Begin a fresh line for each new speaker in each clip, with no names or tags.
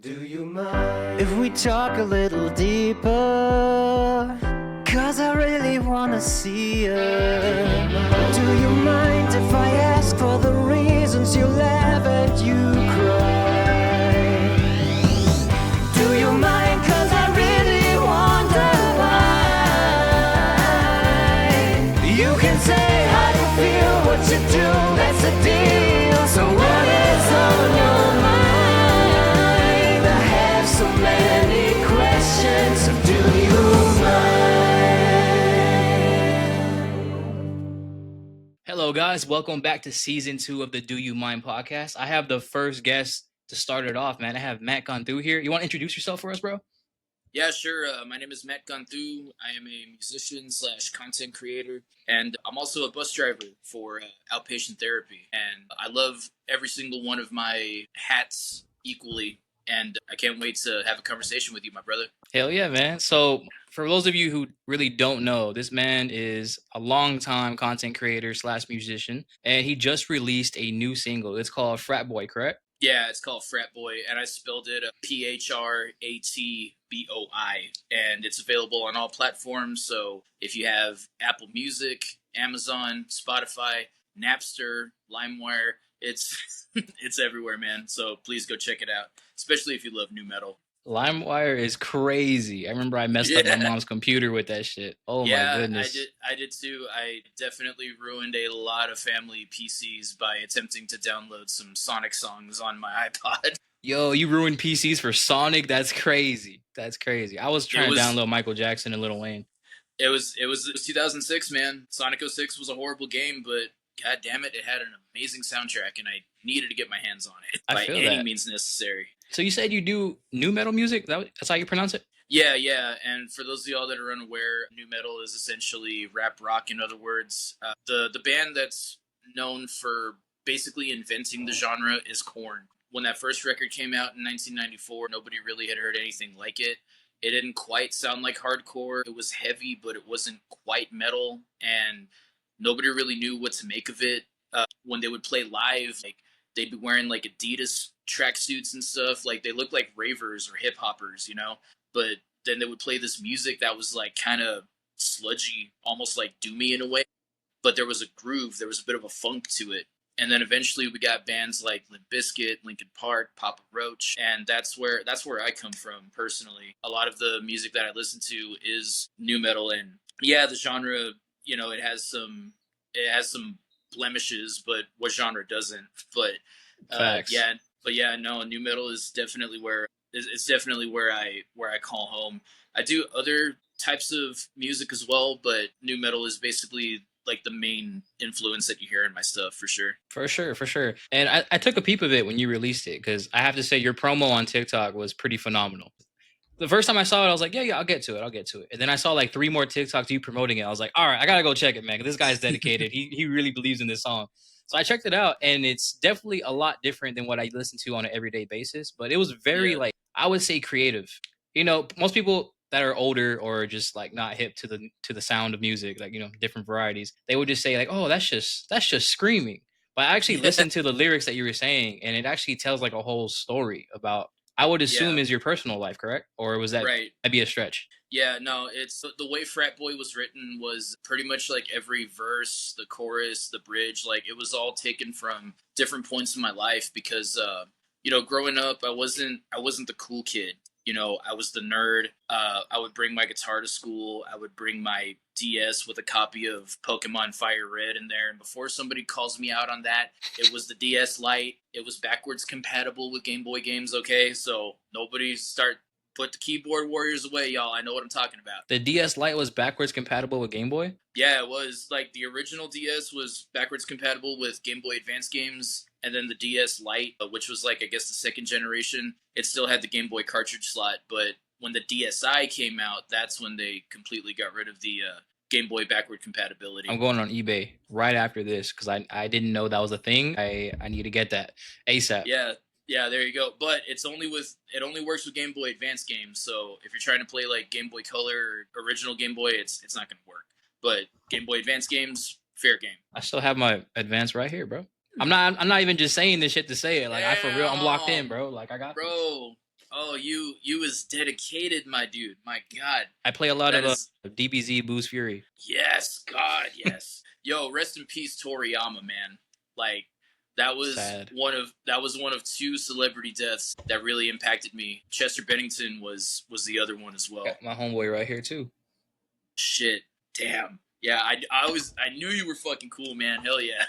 Do you mind if we talk a little deeper? Cause I really wanna see you. Do you mind if I ask for the reasons you laugh and you cry? Do you mind? Cause I really wonder why. You can say how you feel, what you do, that's the deal. So what is on your mind? I have so many questions, so do you mind?
Hello, guys. Welcome back to season 2 of the Do You Mind podcast. I have the first guest to start it off, man. I have Matt Cantu here. You want to introduce yourself for us, bro?
Yeah, sure. My name is Matt Cantu. I am a musician / content creator, and I'm also a bus driver for outpatient therapy. And I love every single one of my hats equally, and I can't wait to have a conversation with you, my brother.
Hell yeah, man. So, for those of you who really don't know, this man is a longtime content creator / musician, and he just released a new single. It's called Frat Boy, correct?
Yeah, it's called Frat Boy, and I spelled it PHRAT BOI, and it's available on all platforms. So if you have Apple Music, Amazon, Spotify, Napster, LimeWire, it's it's everywhere, man. So please go check it out, especially if you love new metal.
LimeWire is crazy. I remember I messed up my mom's computer with that shit. Oh my goodness.
I did too. I definitely ruined a lot of family PCs by attempting to download some Sonic songs on my iPod.
Yo, you ruined PCs for Sonic? That's crazy. That's crazy. I was trying to download Michael Jackson and Lil Wayne.
It was 2006, man. Sonic 06 was a horrible game, but god damn it, it had an amazing soundtrack, and I needed to get my hands on it by any means necessary.
So you said you do new metal music? That's how you pronounce it?
Yeah. And for those of y'all that are unaware, new metal is essentially rap rock, in other words. The band that's known for basically inventing the genre is Korn. When that first record came out in 1994, nobody really had heard anything like it. It didn't quite sound like hardcore. It was heavy, but it wasn't quite metal, and nobody really knew what to make of it. When they would play live, like, they'd be wearing like Adidas tracksuits and stuff. Like, they looked like ravers or hip hoppers, you know? But then they would play this music that was like kind of sludgy, almost like doomy in a way. But there was a groove, there was a bit of a funk to it. And then eventually we got bands like Limp Bizkit, Linkin Park, Papa Roach, and that's where I come from personally. A lot of the music that I listen to is new metal, and yeah, the genre, you know, it has some blemishes, but what genre doesn't? But new metal is definitely where I call home. I do other types of music as well, but new metal is basically like the main influence that you hear in my stuff, for sure.
For sure. And I took a peep of it when you released it, because I have to say your promo on TikTok was pretty phenomenal. The first time I saw it, I was like, yeah, I'll get to it. And then I saw like 3 more TikToks of you promoting it. I was like, all right, I got to go check it, man. This guy's dedicated. he really believes in this song. So I checked it out, and it's definitely a lot different than what I listen to on an everyday basis. But it was very, like, I would say creative. You know, most people that are older or just like not hip to the sound of music, like, you know, different varieties, they would just say like, oh, that's just screaming. But I actually listened to the lyrics that you were saying, and it actually tells like a whole story about, I would assume, is your personal life, correct? Or was that
right?
That'd be a stretch.
Yeah, no, it's the way Frat Boy was written was pretty much like every verse, the chorus, the bridge, like it was all taken from different points in my life, because you know, growing up, I wasn't the cool kid. You know, I was the nerd. I would bring my guitar to school. I would bring my DS with a copy of Pokemon Fire Red in there. And before somebody calls me out on that, it was the DS Lite. It was backwards compatible with Game Boy games, okay? So nobody put the keyboard warriors away, y'all. I know what I'm talking about.
The DS Lite was backwards compatible with Game Boy?
Yeah, it was. Like, the original DS was backwards compatible with Game Boy Advance games, and then the DS Lite, which was like, I guess, the second generation, it still had the Game Boy cartridge slot. But when the DSi came out, that's when they completely got rid of the Game Boy backward compatibility.
I'm going on eBay right after this, because I didn't know that was a thing. I need to get that ASAP.
Yeah, there you go. But it only works with Game Boy Advance games. So if you're trying to play like Game Boy Color or original Game Boy, it's not going to work. But Game Boy Advance games, fair game.
I still have my Advance right here, bro. I'm not even just saying this shit to say it. Like, I for real, I'm locked in, bro. Like, I got
bro.
This.
Oh, you was dedicated, my dude. My God.
I play a lot
That
of
is
DBZ Boost Fury.
yes, God, yes. Yo, rest in peace, Toriyama, man. Like that was
Sad.
one of two celebrity deaths that really impacted me. Chester Bennington was the other one as well.
Got my homeboy right here too.
Shit, damn. Yeah, I knew you were fucking cool, man. Hell yeah.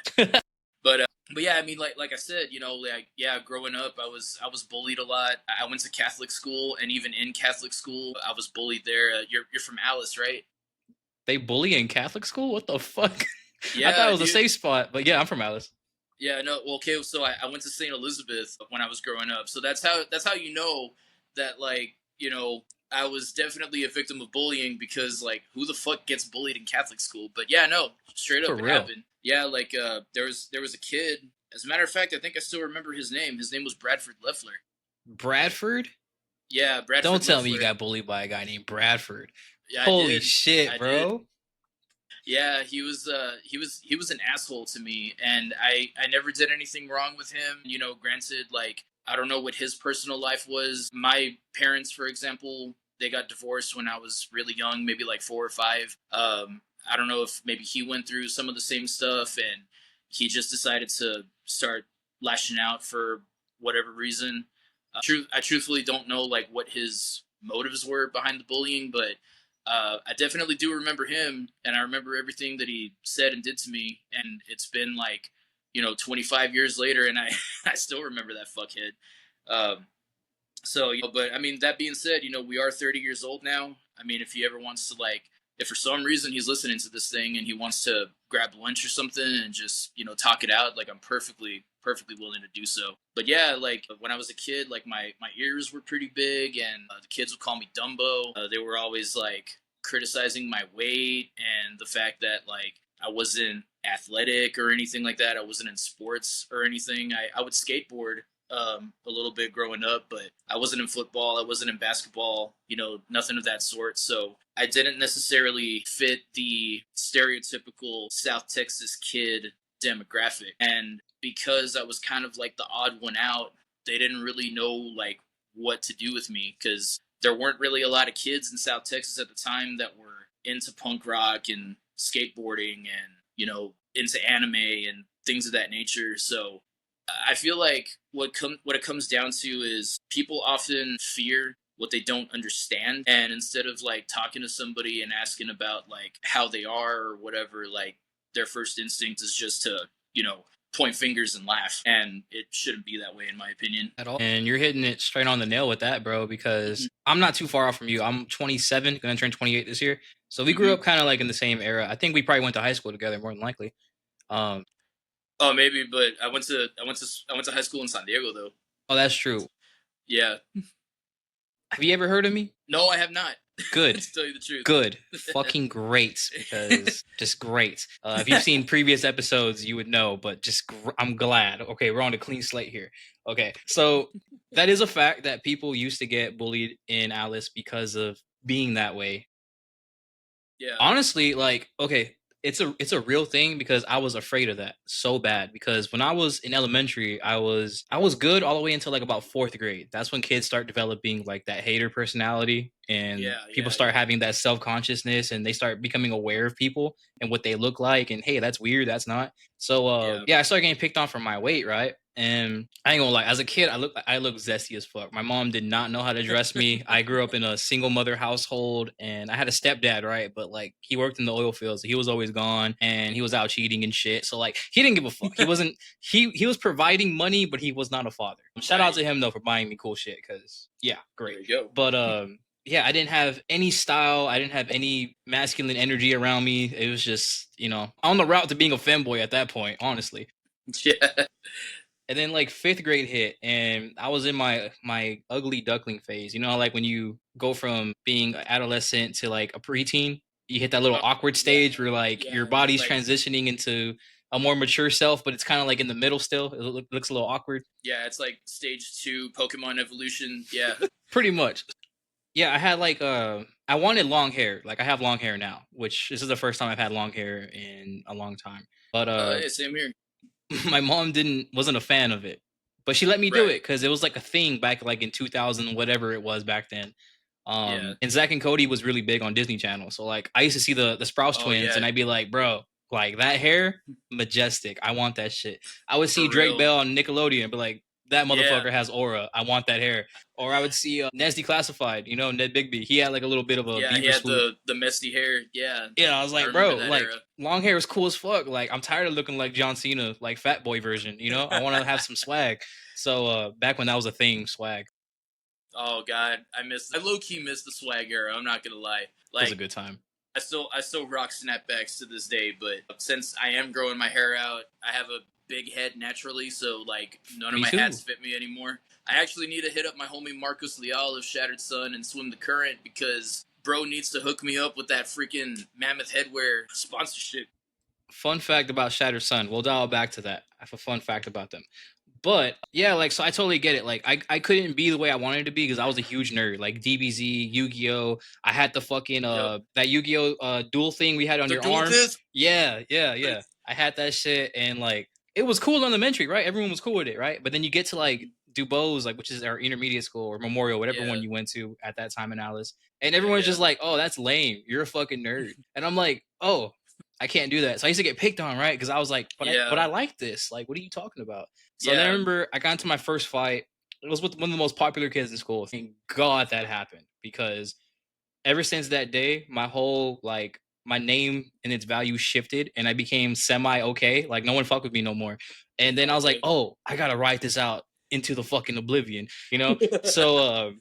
But yeah, I mean, like I said, you know, like yeah, growing up, I was bullied a lot. I went to Catholic school, and even in Catholic school, I was bullied there. You're from Alice, right?
They bully in Catholic school? What the fuck?
Yeah,
I thought it was
dude.
a safe spot, but yeah, I'm from Alice.
Yeah, no. Well, okay, so I went to St. Elizabeth when I was growing up, so that's how you know that, like, you know, I was definitely a victim of bullying, because like who the fuck gets bullied in Catholic school? But yeah, no, straight up
For
it
real.
happened. Yeah, like there was a kid. As a matter of fact, I think I still remember his name. His name was Bradford Leffler.
Bradford?
Yeah, Bradford.
Don't tell me you
Leffler.
got bullied by a guy named Bradford.
Yeah,
Holy shit,
I
bro.
did. Yeah, he was an asshole to me, and I never did anything wrong with him. You know, granted, like I don't know what his personal life was. My parents, for example, they got divorced when I was really young, maybe like 4 or 5. I don't know if maybe he went through some of the same stuff, and he just decided to start lashing out for whatever reason. I truthfully don't know like what his motives were behind the bullying, but I definitely do remember him, and I remember everything that he said and did to me. And it's been like, you know, 25 years later, and I still remember that fuckhead. So, you know, but I mean, that being said, you know, we are 30 years old now. I mean, if he ever wants to, like, if for some reason he's listening to this thing and he wants to grab lunch or something and just, you know, talk it out, like, I'm perfectly willing to do so. But yeah, like when I was a kid, like my ears were pretty big, and the kids would call me Dumbo. They were always like criticizing my weight and the fact that like I wasn't athletic or anything like that. I wasn't in sports or anything. I would skateboard a little bit growing up, but I wasn't in football. I wasn't in basketball, you know, nothing of that sort. So I didn't necessarily fit the stereotypical South Texas kid demographic. And because I was kind of like the odd one out, they didn't really know like what to do with me, because there weren't really a lot of kids in South Texas at the time that were into punk rock and skateboarding and, you know, into anime and things of that nature. So I feel like what it comes down to is people often fear what they don't understand, and instead of like talking to somebody and asking about like how they are or whatever, like their first instinct is just to, you know, point fingers and laugh, and it shouldn't be that way in my opinion
at all. And you're hitting it straight on the nail with that, bro, because I'm not too far off from you. I'm 27, gonna turn 28 this year. So we grew up kind of like in the same era. I think we probably went to high school together, more than likely.
Oh, maybe, but I went to high school in San Diego though.
Oh, that's true.
Yeah.
Have you ever heard of me?
No, I have not.
Good.
To tell you the truth.
Good. Fucking great. Because just great. If you've seen previous episodes, you would know, but just I'm glad. Okay, we're on a clean slate here. Okay, so that is a fact that people used to get bullied in Alice because of being that way.
Yeah.
Honestly, like, okay, it's a real thing, because I was afraid of that so bad, because when I was in elementary, I was good all the way until like about 4th grade. That's when kids start developing like that hater personality, and people start having that self-consciousness, and they start becoming aware of people and what they look like, and hey, that's weird, that's not. So I started getting picked on for my weight, right? And I ain't gonna lie, as a kid, I look zesty as fuck. My mom did not know how to dress me. I grew up in a single mother household, and I had a stepdad, right? But like he worked in the oil fields, so he was always gone, and he was out cheating and shit. So like he didn't give a fuck. He wasn't he was providing money, but he was not a father. Shout out to him though for buying me cool shit, because yeah, great.
There you go.
But yeah, I didn't have any style. I didn't have any masculine energy around me. It was just, you know, on the route to being a femboy at that point, honestly.
Yeah.
And then like 5th grade hit, and I was in my ugly duckling phase. You know, like when you go from being an adolescent to like a preteen, you hit that little awkward stage where like your body's like transitioning into a more mature self, but it's kind of like in the middle still. It looks a little awkward.
Yeah, it's like stage 2 Pokemon evolution. Yeah.
Pretty much. Yeah, I had like I wanted long hair. Like I have long hair now, which this is the first time I've had long hair in a long time. But
yeah, same here.
my mom wasn't a fan of it. But she let me do
Right.
it because it was like a thing back like in 2000, whatever it was back then.
Yeah.
And Zach and Cody was really big on Disney Channel. So like I used to see the Sprouse
Oh,
twins
yeah.
and I'd be like, bro, like that hair, majestic. I want that shit. I would see
For
Drake
real.
Bell on Nickelodeon and be like, that
Yeah.
motherfucker has aura. I want that hair. Or I would see Nes Declassified, Ned Bigby. He had like a little bit of a
Yeah, he
beaver
had
swoop.
the messy hair. Yeah.
Yeah, I was
I
like,
remember
bro,
that
like
era.
long hair is cool as fuck. Like I'm tired of looking like John Cena, like Fat Boy version. I want to have some swag. So back when that was a thing, swag
Oh God, I low key miss the swag era. I'm not gonna lie.
was a
Like
good time.
I still rock snapbacks to this day, but since I am growing my hair out, I have a big head naturally, so like none of
Me
my
too.
hats fit me anymore. I actually need to hit up my homie Marcus Leal of Shattered Sun and swim the current because bro needs to hook me up with that freaking Mammoth Headwear sponsorship.
Fun fact about Shattered Sun. We'll dial back to that. I have a fun fact about them. But yeah, like so I totally get it. Like I couldn't be the way I wanted to be because I was a huge nerd. Like DBZ, Yu-Gi-Oh! I had the fucking that Yu-Gi-Oh! Dual thing we had on
The
your
dual
arm.
disc.
Yeah. I had that shit and like it was cool elementary, right? Everyone was cool with it, right? But then you get to like Dubose, like which is our intermediate school or Memorial, whatever
Yeah.
one you went to at that time in Alice. And everyone's
Yeah.
just like, oh, that's lame. You're a fucking nerd. And I'm like, oh, I can't do that. So I used to get picked on, right? Because I was like, but
Yeah.
I like this. Like, what are you talking about? So then I
Yeah.
remember I got into my first fight. It was with one of the most popular kids in school. Thank God that happened because ever since that day, my whole like my name and its value shifted and I became semi okay. Like no one fuck with me no more. And then I was like,
Okay.
oh, I gotta write this out into the fucking oblivion, So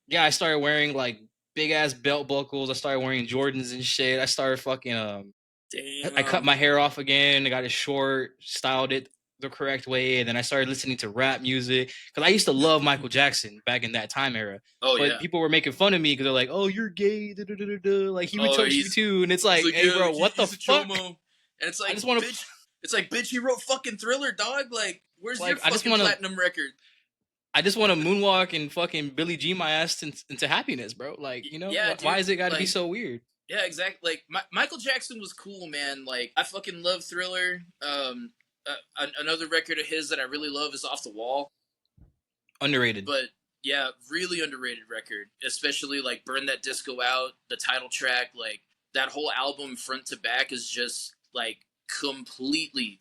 yeah, I started wearing like big ass belt buckles. I started wearing Jordans and shit. I started fucking I cut
Damn.
my hair off again. I got it short, styled it the correct way, and then I started listening to rap music because I used to love Michael Jackson back in that time era.
Oh
But
yeah.
people were making fun of me because they're like, "Oh, you're gay," da, da, da, da, da. Like he would
Oh,
touch you
he's
too, and it's like,
like,
"Hey,
yeah,
bro, what the
he's a
fuck?"
chomo. And it's like,
I just want to,
bitch. It's like, bitch, he wrote fucking Thriller, dog. Like, where's your
like, I just
fucking
want to,
platinum record?
I just want to moonwalk and fucking Billie Jean my ass into happiness, bro. Like,
Yeah,
why
dude.
is it got to be
Like,
so weird?
yeah, exactly. Like, Michael Jackson was cool, man. Like, I fucking love Thriller. Another record of his that I really love is Off the Wall.
Underrated.
But yeah, really underrated record. Especially like Burn That Disco Out, the title track, like that whole album front to back is just like completely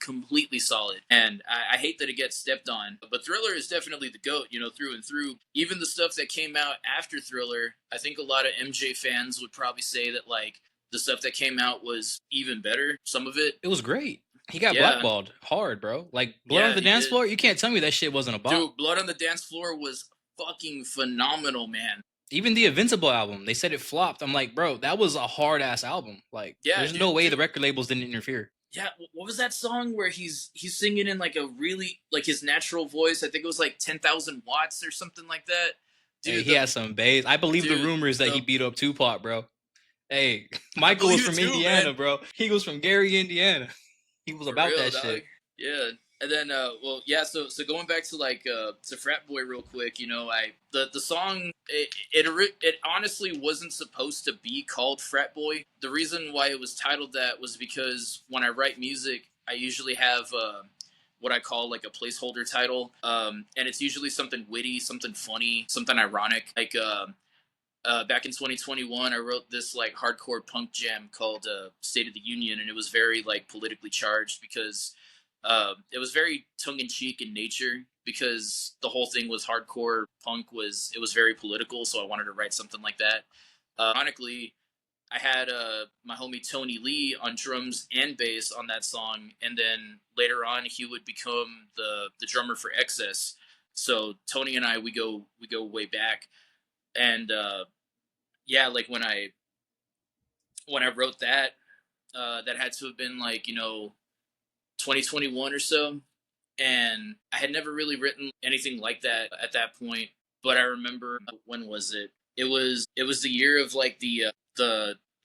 solid. And I hate that it gets stepped on. But Thriller is definitely the GOAT, through and through. Even the stuff that came out after Thriller, I think a lot of MJ fans would probably say that like the stuff that came out was even better. Some of it.
It was great. He got
Yeah.
blackballed hard, bro. Like Blood
Yeah,
on the
he
Dance
did.
Floor. You can't tell me that shit wasn't a bop.
Dude, Blood on the Dance Floor was fucking phenomenal, man.
Even the Invincible album, they said it flopped. I'm like, bro, that was a hard ass album. Like,
Yeah,
there's
dude,
no way
dude.
the record labels didn't interfere.
Yeah, what was that song where he's singing in like a really like his natural voice? I think it was like 10,000 watts or something like that.
Dude,
Dude,
he has some bass. I believe the rumors that he beat up Tupac, bro. Hey, Michael was from Indiana, man. Bro. He was from Gary, Indiana. He was about that shit.
Yeah. And then so going back to like to Frat Boy real quick, the song it honestly wasn't supposed to be called Frat Boy. The reason why it was titled that was because when I write music, I usually have what I call like a placeholder title, and it's usually something witty, something funny, something ironic. Like back in 2021, I wrote this like hardcore punk jam called State of the Union, and it was very like politically charged because it was very tongue-in-cheek in nature because the whole thing was hardcore punk it was very political, so I wanted to write something like that. Ironically, I had my homie Tony Lee on drums and bass on that song, and then later on he would become the drummer for Excess. So Tony and I we go way back, and yeah, like when I wrote that, that had to have been like 2021 or so, and I had never really written anything like that at that point. But I remember when was it? It was the year of like the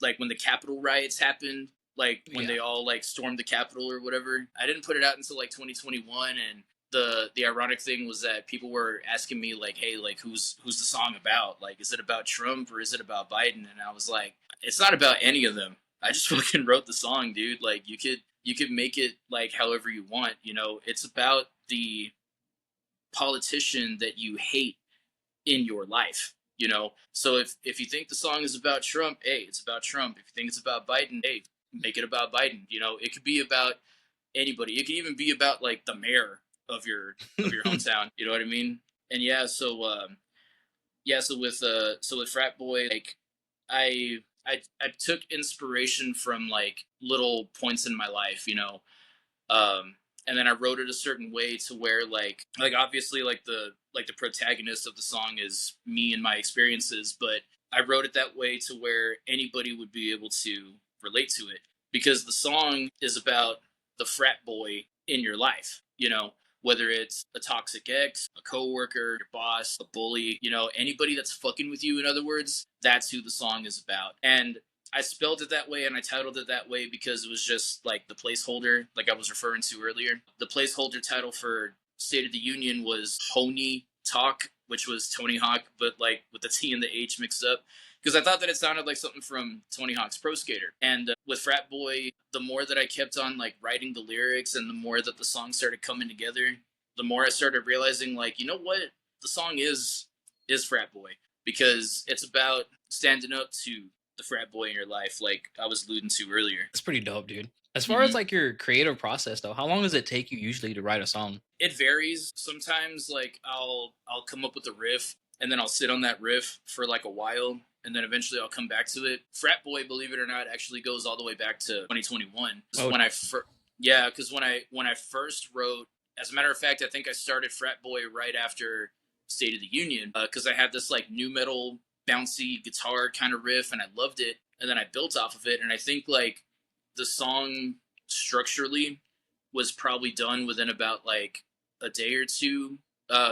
like when the Capitol riots happened, like when they all like stormed the Capitol or whatever. I didn't put it out until like 2021, and the ironic thing was that people were asking me like, hey, like who's the song about? Like, is it about Trump or is it about Biden? And I was like, it's not about any of them. I just fucking wrote the song, dude. Like you could make it like however you want. It's about the politician that you hate in your life, you know? So if you think the song is about Trump, hey, it's about Trump. If you think it's about Biden, hey, make it about Biden. You know, it could be about anybody. It could even be about like the mayor of your hometown. You know what I mean? And yeah, so with Frat Boy, like I took inspiration from like little points in my life, you know. And then I wrote it a certain way to where like obviously like the protagonist of the song is me and my experiences, but I wrote it that way to where anybody would be able to relate to it, because the song is about the frat boy in your life, you know, whether it's a toxic ex, a coworker, your boss, a bully, you know, anybody that's fucking with you, in other words, that's who the song is about. And I spelled it that way and I titled it that way because it was just like the placeholder, like I was referring to earlier. The placeholder title for State of the Union was Honey Talk, which was Tony Hawk, but like with the T and the H mixed up, because I thought that it sounded like something from Tony Hawk's Pro Skater. And with Frat Boy, the more that I kept on like writing the lyrics and the more that the song started coming together, the more I started realizing like, you know what, the song is Frat Boy, because it's about standing up to the frat boy in your life, like I was alluding to earlier.
That's pretty dope, dude. As far as like your creative process though, how long does it take you usually to write a song?
It varies. Sometimes like I'll come up with a riff and then I'll sit on that riff for like a while and then eventually I'll come back to it. Frat Boy, believe it or not, actually goes all the way back to 2021.
Oh.
Because when I first wrote, as a matter of fact, I think I started Frat Boy right after State of the Union, because I had this like new metal bouncy guitar kind of riff and I loved it, and then I built off of it, and I think like the song structurally was probably done within about like a day or two,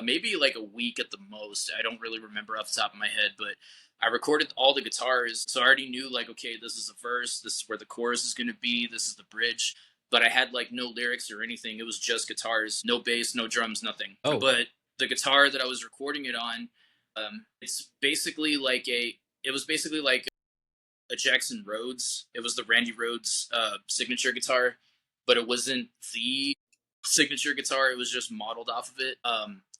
maybe like a week at the most. I don't really remember off the top of my head, but I recorded all the guitars, so I already knew like, okay, this is the verse, this is where the chorus is going to be, this is the bridge, but I had like no lyrics or anything. It was just guitars, no bass, no drums, nothing.
Oh.
But the guitar that I was recording it on, it's basically like it was basically like a Jackson Rhodes. It was the Randy Rhodes signature guitar, but it wasn't the signature guitar. It was just modeled off of it.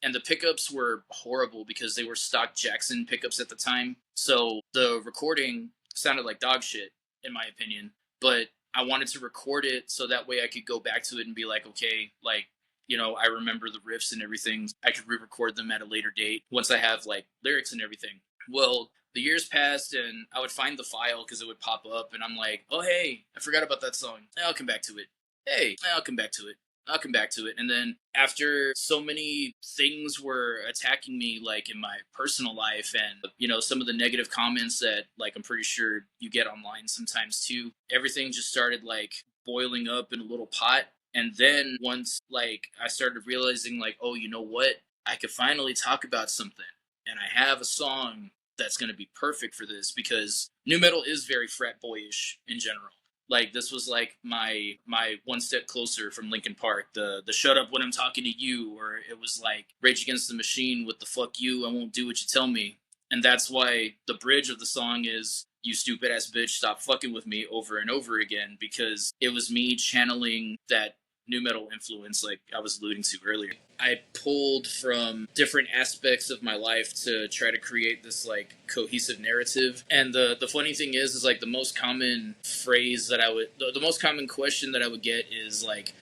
And the pickups were horrible because they were stock Jackson pickups at the time. So the recording sounded like dog shit, in my opinion. But I wanted to record it so that way I could go back to it and be like, okay, like, you know, I remember the riffs and everything. I could re-record them at a later date once I have like lyrics and everything. Well, the years passed and I would find the file because it would pop up and I'm like, oh, hey, I forgot about that song. I'll come back to it. Hey, I'll come back to it. I'll come back to it. And then after so many things were attacking me, like in my personal life and, you know, some of the negative comments that like I'm pretty sure you get online sometimes too, everything just started like boiling up in a little pot. And then once like I started realizing like, oh, you know what? I could finally talk about something. And I have a song that's going to be perfect for this, because nu metal is very frat boyish in general. Like this was like my one step closer from Linkin Park, the shut up when I'm talking to you, or it was like Rage Against the Machine with the fuck you, I won't do what you tell me. And that's why the bridge of the song is you stupid ass bitch, stop fucking with me, over and over again, because it was me channeling that nu metal influence like I was alluding to earlier. I pulled from different aspects of my life to try to create this like cohesive narrative. And the funny thing is like the most common phrase that the most common question that I would get is like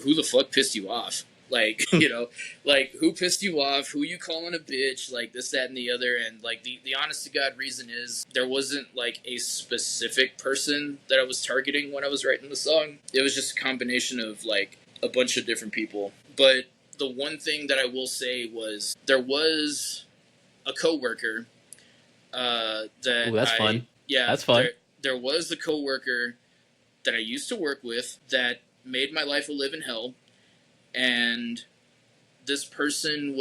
who the fuck pissed you off? Like, you know, like who pissed you off? Who you calling a bitch? Like this, that, and the other. And like the honest to God reason is there wasn't like a specific person that I was targeting when I was writing the song. It was just a combination of like a bunch of different people. But the one thing that I will say was there was a coworker that
Ooh, that's fun.
Yeah,
that's fun.
There was a coworker that I used to work with that made my life a living hell. And this person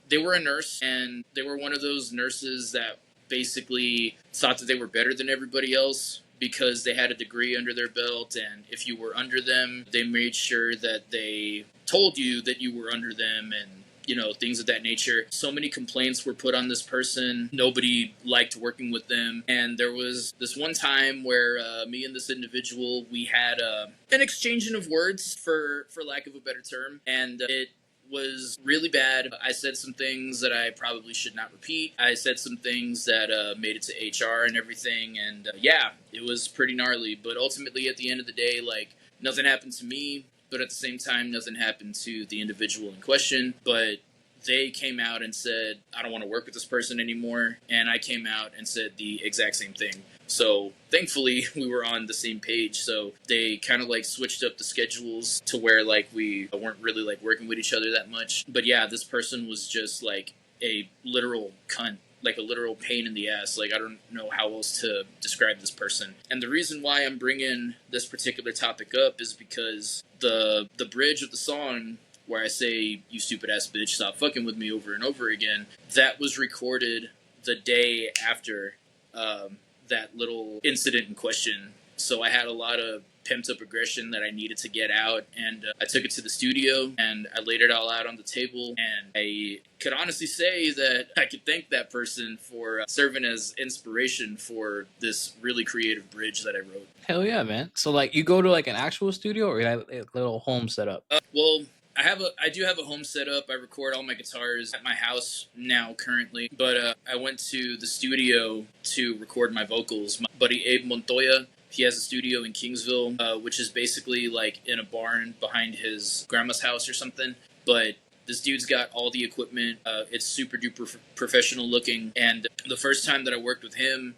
they were a nurse, and they were one of those nurses that basically thought that they were better than everybody else because they had a degree under their belt, and if you were under them, they made sure that they told you that you were under them, and you know, things of that nature. So many complaints were put on this person. Nobody liked working with them. And there was this one time where me and this individual, we had an exchanging of words, for lack of a better term. And it was really bad. I said some things that I probably should not repeat. I said some things that made it to HR and everything, and yeah, it was pretty gnarly. But ultimately, at the end of the day, like, nothing happened to me, but at the same time, nothing happened to the individual in question. But they came out and said, I don't want to work with this person anymore. And I came out and said the exact same thing. So thankfully we were on the same page. So they kind of like switched up the schedules to where like we weren't really like working with each other that much. But yeah, this person was just like a literal cunt, like a literal pain in the ass. Like, I don't know how else to describe this person. And the reason why I'm bringing this particular topic up is because the bridge of the song where I say, you stupid ass bitch, stop fucking with me over and over again, that was recorded the day after that little incident in question. So I had a lot of pent up aggression that I needed to get out, and I took it to the studio and I laid it all out on the table, and I could honestly say that I could thank that person for serving as inspiration for this really creative bridge that I wrote.
Hell yeah, man. So like, you go to like an actual studio, or you have a little home setup?
Well, I do have a home setup. I record all my guitars at my house now currently, but I went to the studio to record my vocals. My buddy Abe Montoya, he has a studio in Kingsville, which is basically like in a barn behind his grandma's house or something. But this dude's got all the equipment. It's super duper professional looking. And the first time that I worked with him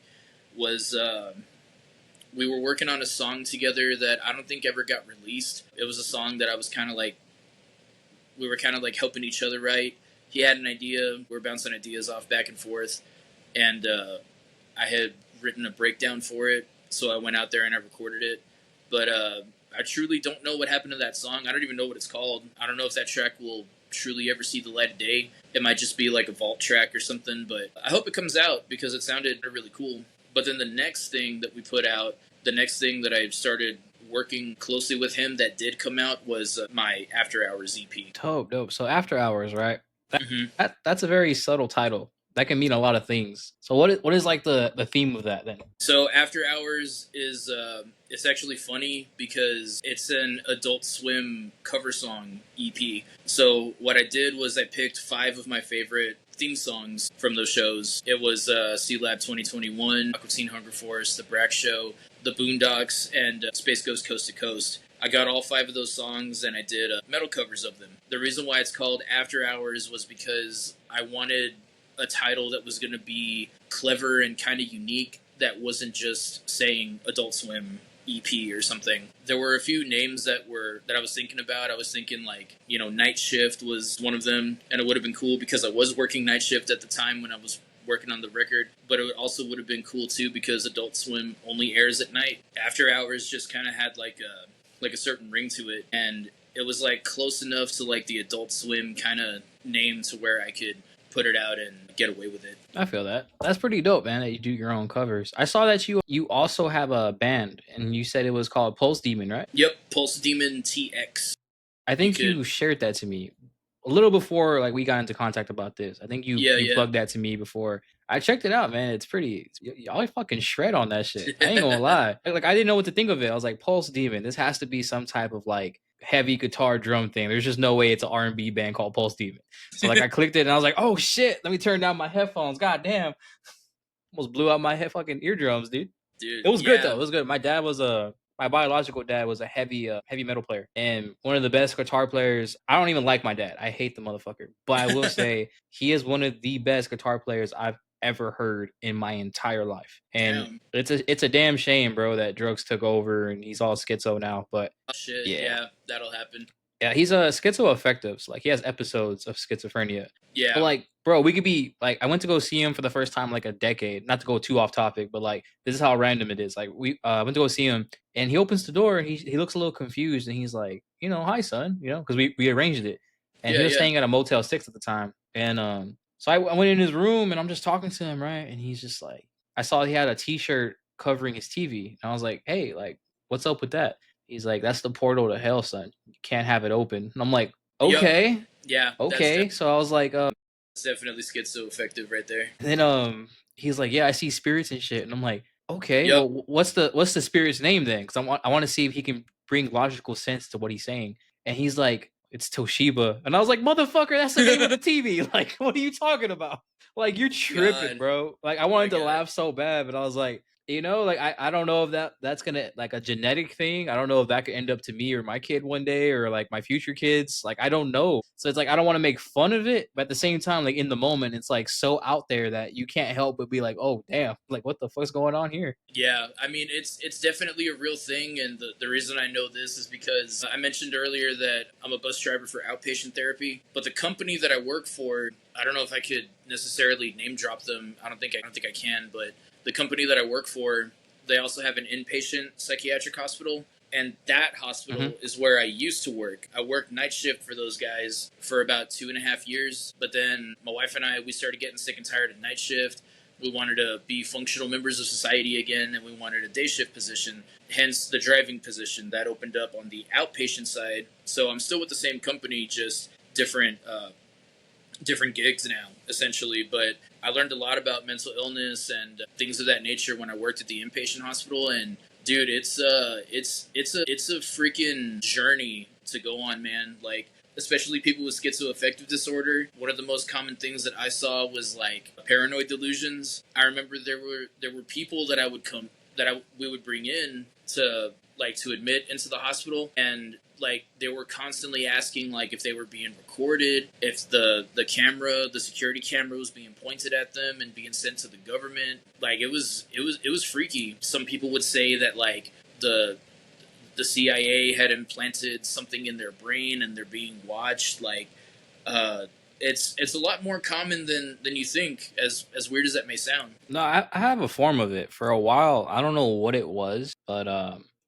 was we were working on a song together that I don't think ever got released. It was a song that I was kind of like, we were kind of like helping each other write. He had an idea. We were bouncing ideas off back and forth. And I had written a breakdown for it. So I went out there and I recorded it. But I truly don't know what happened to that song. I don't even know what it's called. I don't know if that track will truly ever see the light of day. It might just be like a vault track or something. But I hope it comes out because it sounded really cool. But then the next thing that we put out, the next thing that I started working closely with him that did come out was my After Hours EP.
Dope. So After Hours, right? That's a very subtle title. That can mean a lot of things. So what is like the theme of that then?
So After Hours is it's actually funny because it's an Adult Swim cover song EP. So what I did was I picked 5 of my favorite theme songs from those shows. It was C-Lab 2021, Aqua Teen Hunger Force, The Brack Show, The Boondocks, and Space Ghost Coast to Coast. I got all 5 of those songs and I did metal covers of them. The reason why it's called After Hours was because I wanted a title that was going to be clever and kind of unique, that wasn't just saying Adult Swim EP or something. There were a few names that I was thinking about. I was thinking like, Night Shift was one of them, and it would have been cool because I was working night shift at the time when I was working on the record, but it also would have been cool too because Adult Swim only airs at night. After Hours just kind of had like a certain ring to it, and it was like close enough to like the Adult Swim kind of name to where I could put it out and get away with it.
I feel that. That's pretty dope, man, that you do your own covers. I saw that you also have a band, and you said it was called Pulse Demon, right?
Yep, Pulse Demon TX.
I think you shared that to me a little before like we got into contact about this. I think you plugged that to me before. I checked it out, man. It's pretty. Y'all fucking shred on that shit. I ain't gonna lie. Like I didn't know what to think of it. I was like, Pulse Demon. This has to be some type of like heavy guitar drum thing. There's just no way it's an R&B band called Pulse Demon. So like I clicked it and I was like, oh shit, let me turn down my headphones. God damn. Almost blew out my fucking eardrums, dude. It was good though. It was good. My dad was my biological dad was a heavy metal player and one of the best guitar players. I don't even like my dad. I hate the motherfucker. But I will say he is one of the best guitar players I've ever heard in my entire life. And it's a damn shame, bro, that drugs took over and he's all schizo now. But
shit, yeah, that'll happen.
Yeah, he's a schizoaffective. So like he has episodes of schizophrenia.
Yeah.
But like, bro, we could be like, I went to go see him for the first time like a decade. Not to go too off topic, but like this is how random it is. Like we went to go see him and he opens the door and he looks a little confused and he's like, hi son, because we arranged it. And he was staying at a Motel 6 at the time. And so I went in his room and I'm just talking to him, right? And he's just like, I saw he had a t-shirt covering his TV. And I was like, hey, like, what's up with that? He's like, that's the portal to hell, son. You can't have it open. And I'm like, okay.
Yep. Yeah.
Okay. So I was like,
it's definitely schizoaffective right there.
And then he's like, yeah, I see spirits and shit. And I'm like, okay, well, what's the spirit's name then? Because I want to see if he can bring logical sense to what he's saying. And he's like, it's Toshiba. And I was like, motherfucker, that's the name of the TV. Like, what are you talking about? Like, you're tripping,
God.
bro. Like, I wanted to laugh so bad, but I was like, you know, like I don't know if that's gonna like a genetic thing. I don't know if that could end up to me or my kid one day or like my future kids. Like I don't know. So it's like I don't want to make fun of it, but at the same time, like in the moment, it's like so out there that you can't help but be like, oh damn, like what the fuck's going on here?
Yeah, I mean it's definitely a real thing, and the reason I know this is because I mentioned earlier that I'm a bus driver for outpatient therapy, but the company that I work for, I don't know if I could necessarily name drop them. I don't think I can, but the company that I work for, they also have an inpatient psychiatric hospital, and that hospital is where I used to work. I worked night shift for those guys for about 2.5 years, but then my wife and I, we started getting sick and tired of night shift. We wanted to be functional members of society again, and we wanted a day shift position, hence the driving position that opened up on the outpatient side. So I'm still with the same company, just different gigs now, essentially. But I learned a lot about mental illness and things of that nature when I worked at the inpatient hospital. And dude, it's a freaking journey to go on, man. Like, especially people with schizoaffective disorder. One of the most common things that I saw was like paranoid delusions. I remember there were people that we would bring in to admit into the hospital, and like they were constantly asking like if they were being recorded, if the security camera was being pointed at them and being sent to the government. Like it was freaky. Some people would say that like the CIA had implanted something in their brain and they're being watched. Like it's a lot more common than you think, as weird as that may sound.
No, I have a form of it for a while. I don't know what it was, but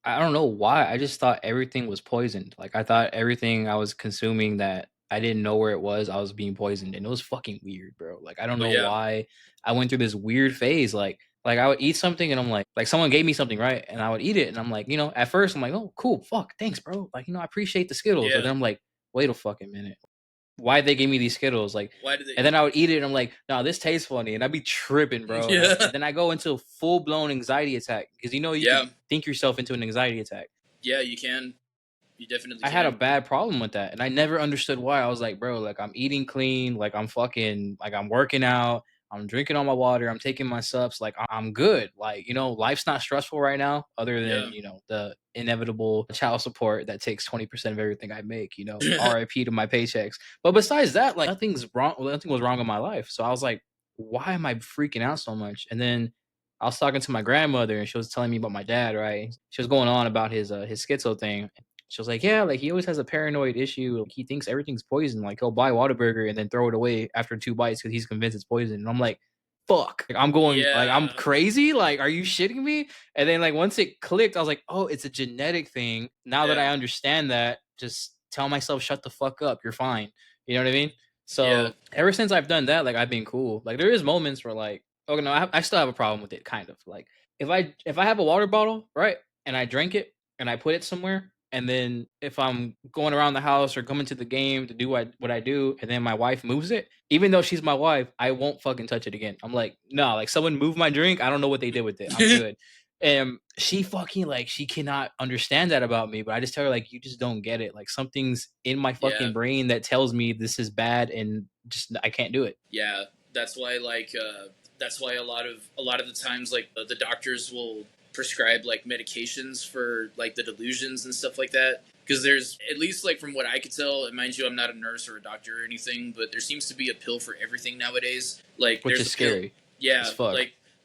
I don't know why. I just thought everything was poisoned. Like I thought everything I was consuming that I didn't know where it was, I was being poisoned, and it was fucking weird, bro. Like I don't know why I went through this weird phase. Like I would eat something and I'm like someone gave me something, right? And I would eat it and I'm like, you know, at first I'm like, oh, cool, fuck, thanks, bro. Like, you know, I appreciate the Skittles.
Yeah.
But then I'm like, wait a fucking minute. Why they gave me these Skittles? Like,
Why did they?
and then I would eat it and I'm like, no, this tastes funny. And I'd be tripping, bro.
Yeah.
And then I go into a full blown anxiety attack because you know you can think yourself into an anxiety attack.
Yeah, you can. You definitely can.
I had a bad problem with that. And I never understood why. I was like, bro, like I'm eating clean, like I'm fucking, like I'm working out, I'm drinking all my water, I'm taking my subs, like I'm good. Like, you know, life's not stressful right now, other than, you know, the inevitable child support that takes 20% of everything I make, you know, RIP to my paychecks. But besides that, like nothing was wrong in my life. So I was like, why am I freaking out so much? And then I was talking to my grandmother and she was telling me about my dad, right? She was going on about his schizo thing. She was like, yeah, like he always has a paranoid issue. Like, he thinks everything's poison. Like he'll buy Whataburger and then throw it away after 2 bites because he's convinced it's poison. And I'm like, fuck. Like, I'm going, like, I'm crazy. Like, are you shitting me? And then like once it clicked, I was like, oh, it's a genetic thing. Now that I understand that, just tell myself, shut the fuck up. You're fine. You know what I mean? So ever since I've done that, like I've been cool. Like there is moments where like, okay, no, I still have a problem with it, kind of. Like if I have a water bottle, right, and I drink it and I put it somewhere, and then if I'm going around the house or coming to the game to do what I do, and then my wife moves it, even though she's my wife, I won't fucking touch it again. I'm like, no, like someone moved my drink. I don't know what they did with it. I'm good. And she fucking like, she cannot understand that about me, but I just tell her like, you just don't get it. Like something's in my fucking brain that tells me this is bad and just, I can't do it.
Yeah. That's why a lot of the times like the doctors will prescribe like medications for like the delusions and stuff like that, because there's, at least like from what I could tell, and mind you, I'm not a nurse or a doctor or anything, but there seems to be a pill for everything nowadays. Like
which is scary.
Yeah,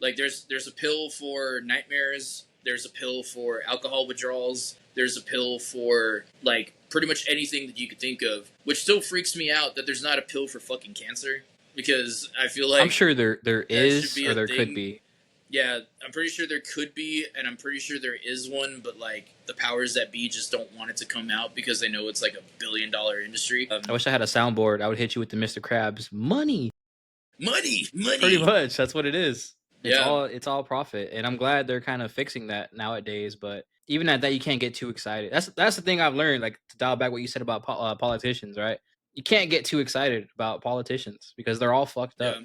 like there's a pill for nightmares, there's a pill for alcohol withdrawals, there's a pill for like pretty much anything that you could think of, which still freaks me out that there's not a pill for fucking cancer, because I feel like
I'm sure there is, or there could be.
Yeah, I'm pretty sure there could be, and I'm pretty sure there is one, but like the powers that be just don't want it to come out because they know it's like $1 billion industry.
I wish I had a soundboard. I would hit you with the Mr. Krabs money. Pretty much, that's what it is. It's all profit, and I'm glad they're kind of fixing that nowadays. But even at that, you can't get too excited. That's the thing I've learned. Like to dial back what you said about politicians, right? You can't get too excited about politicians because they're all fucked up.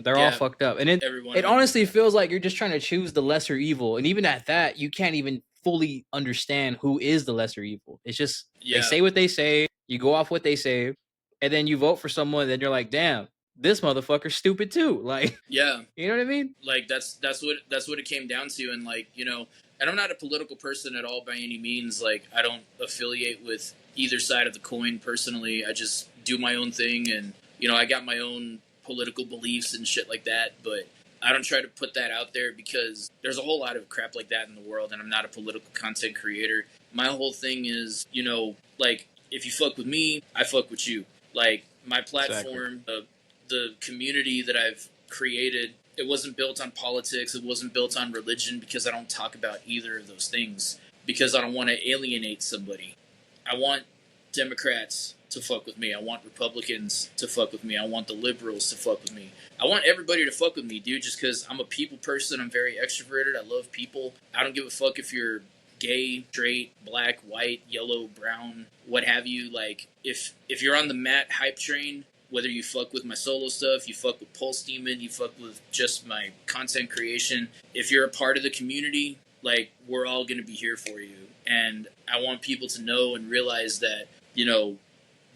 They're all fucked up. And it honestly feels like you're just trying to choose the lesser evil. And even at that, you can't even fully understand who is the lesser evil. It's just, they say what they say. You go off what they say, and then you vote for someone, and then you're like, damn, this motherfucker's stupid too. Like,
Yeah,
you know what I mean?
like that's what it came down to. And like, you know, and I'm not a political person at all by any means. Like, I don't affiliate with either side of the coin personally. I just do my own thing, and you know, I got my own political beliefs and shit like that, but I don't try to put that out there because there's a whole lot of crap like that in the world, and I'm not a political content creator. My whole thing is, you know, like, if you fuck with me, I fuck with you. Like, my platform, the community that I've created, it wasn't built on politics, it wasn't built on religion, because I don't talk about either of those things, because I don't want to alienate somebody. I want Democrats to fuck with me. I want Republicans to fuck with me. I want the liberals to fuck with me. I want everybody to fuck with me, dude, just because I'm a people person. I'm very extroverted. I love people. I don't give a fuck if you're gay, straight, black, white, yellow, brown, what have you. Like, if you're on the Matt hype train, whether you fuck with my solo stuff, you fuck with Pulse Demon, you fuck with just my content creation, if you're a part of the community, like, we're all going to be here for you. And I want people to know and realize that, you know,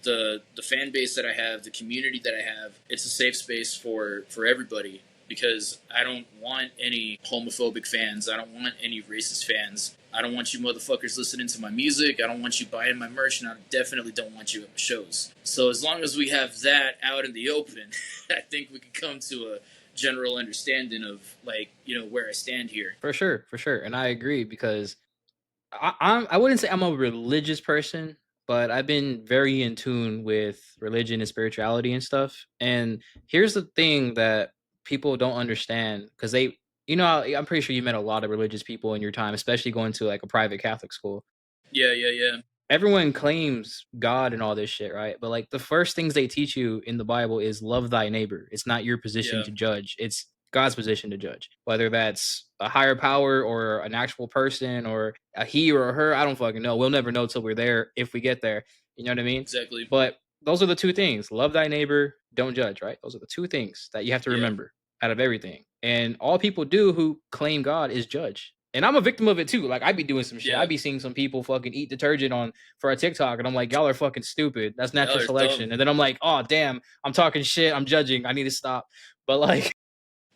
the fan base that I have, the community that I have, it's a safe space for everybody, because I don't want any homophobic fans. I don't want any racist fans. I don't want you motherfuckers listening to my music. I don't want you buying my merch, and I definitely don't want you at my shows. So as long as we have that out in the open, I think we can come to a general understanding of, like, you know, where I stand here.
For sure, for sure. And I agree, because I wouldn't say I'm a religious person, but I've been very in tune with religion and spirituality and stuff. And here's the thing that people don't understand, because they, you know, I'm pretty sure you met a lot of religious people in your time, especially going to like a private Catholic school.
Yeah.
Everyone claims God and all this shit, right? But like, the first things they teach you in the Bible is love thy neighbor. It's not your position
Yeah.
to judge. It's God's position to judge. Whether that's a higher power or an actual person or a he or a her, I don't fucking know. We'll never know till we're there, if we get there. You know what I mean?
Exactly.
But those are the two things. Love thy neighbor, don't judge, right? Those are the two things that you have to
Yeah.
remember out of everything. And all people do who claim God is judge. And I'm a victim of it too. Like, I be doing some shit.
Yeah.
I be seeing some people fucking eat detergent for a TikTok, and I'm like, y'all are fucking stupid. That's natural
Y'all are
selection.
dumb.
And then I'm like, oh damn, I'm talking shit. I'm judging. I need to stop. But like,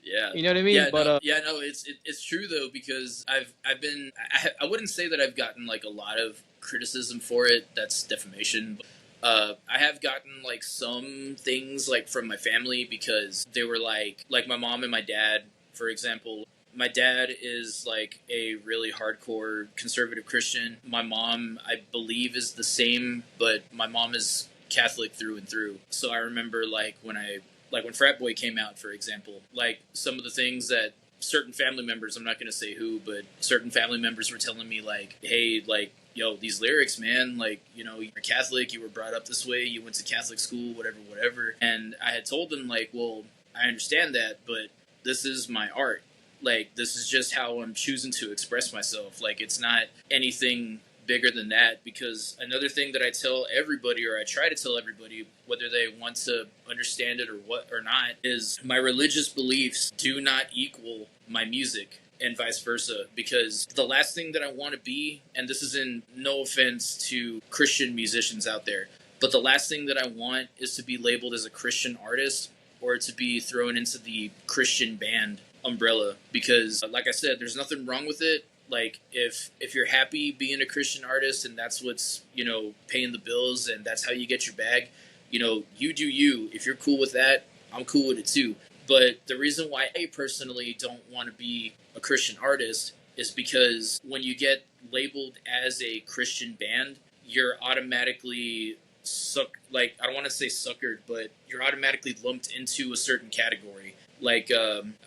yeah,
you know what I mean?
Yeah,
But
no, it's true though, because I wouldn't say that I've gotten like a lot of criticism for it. That's defamation. I have gotten like some things like from my family, because they were like my mom and my dad, for example. My dad is like a really hardcore conservative Christian. My mom, I believe, is the same, but my mom is Catholic through and through. So I remember like when PHRAT BOI came out, for example, like some of the things that certain family members, I'm not going to say who, but certain family members were telling me like, hey, like, yo, these lyrics, man, like, you know, you're Catholic, you were brought up this way, you went to Catholic school, whatever. And I had told them like, well, I understand that, but this is my art. Like, this is just how I'm choosing to express myself. Like, it's not anything bigger than that. Because another thing that I tell everybody, or I try to tell everybody, whether they want to understand it or not, is my religious beliefs do not equal my music, and vice versa. Because the last thing that I want to be, and this is in no offense to Christian musicians out there, but the last thing that I want is to be labeled as a Christian artist, or to be thrown into the Christian band umbrella. Because like I said, there's nothing wrong with it. Like, if you're happy being a Christian artist, and that's what's, you know, paying the bills, and that's how you get your bag, you know, you do you. If you're cool with that, I'm cool with it too. But the reason why I personally don't want to be a Christian artist is because when you get labeled as a Christian band, you're automatically I don't want to say suckered, but you're automatically lumped into a certain category. Like,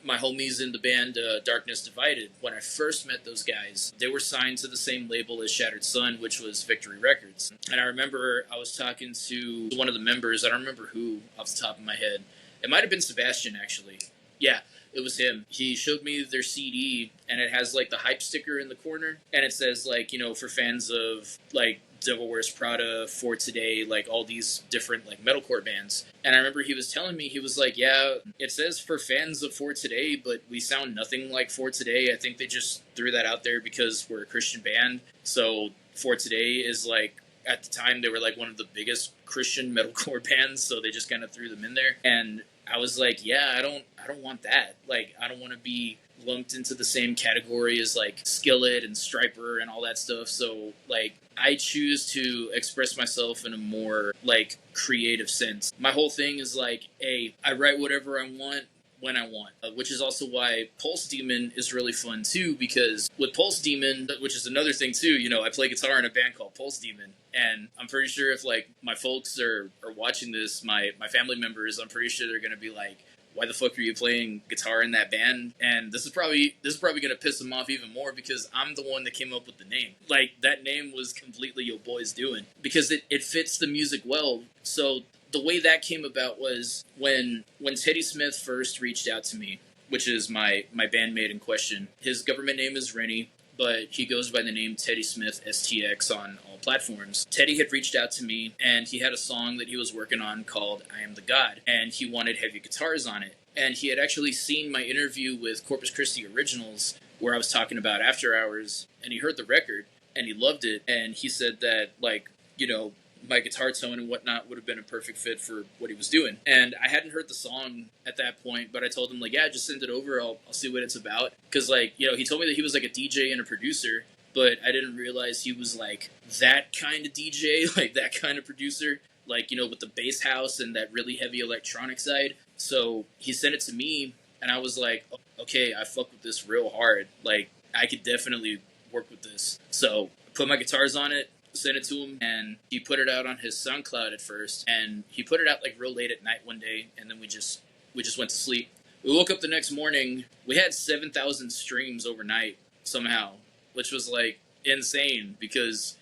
my homies in the band Darkness Divided, when I first met those guys, they were signed to the same label as Shattered Sun, which was Victory Records. And I remember I was talking to one of the members, I don't remember who off the top of my head. It might have been Sebastian, actually. Yeah, it was him. He showed me their CD, and it has like the hype sticker in the corner, and it says like, you know, for fans of like Devil Wears Prada, For Today, like all these different like metalcore bands. And I remember he was telling me, he was like, yeah, it says for fans of For Today, but we sound nothing like For Today. I think they just threw that out there because we're a Christian band. So For Today is like at the time they were like one of the biggest Christian metalcore bands, so they just kind of threw them in there. And I was like, yeah, I don't want that. Like, I don't want to be lumped into the same category as like Skillet and Striper and all that stuff. So like, I choose to express myself in a more like creative sense. My whole thing is like, I write whatever I want when I want, which is also why Pulse Demon is really fun too, because with Pulse Demon, which is another thing too, you know, I play guitar in a band called Pulse Demon, and I'm pretty sure if like my folks are watching this, my family members, I'm pretty sure they're going to be like, why the fuck are you playing guitar in that band? And this is probably going to piss them off even more, because I'm the one that came up with the name. Like, that name was completely Yo Boy's doing, because it fits the music well. So the way that came about was when Teddy Smith first reached out to me, which is my bandmate in question. His government name is Rennie, but he goes by the name Teddy Smith STX on all platforms. Teddy had reached out to me, and he had a song that he was working on called I Am the God, and he wanted heavy guitars on it. And he had actually seen my interview with Corpus Christi Originals, where I was talking about After Hours, and he heard the record, and he loved it, and he said that, like, you know, my guitar tone and whatnot would have been a perfect fit for what he was doing. And I hadn't heard the song at that point, but I told him, like, yeah, just send it over. I'll see what it's about. Because, like, you know, he told me that he was, like, a DJ and a producer, but I didn't realize he was, like, that kind of DJ, like, that kind of producer, like, you know, with the bass house and that really heavy electronic side. So he sent it to me, and I was like, okay, I fuck with this real hard. Like, I could definitely work with this. So I put my guitars on it, sent it to him, and he put it out on his SoundCloud at first, and he put it out like real late at night one day, and then we just went to sleep. We woke up the next morning, we had 7,000 streams overnight somehow, which was like insane, because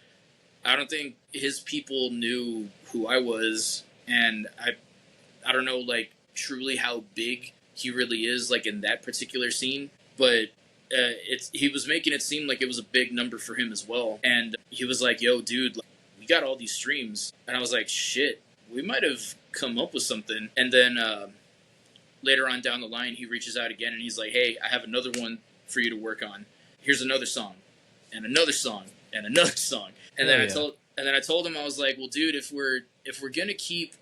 I don't think his people knew who I was, and I don't know like truly how big he really is like in that particular scene, but he was making it seem like it was a big number for him as well. And he was like, yo, dude, like, we got all these streams. And I was like, shit, we might have come up with something. And then later on down the line, he reaches out again, and he's like, hey, I have another one for you to work on. Here's another song, and another song, and another song. And then I told him, I was like, well, dude, if we're going to keep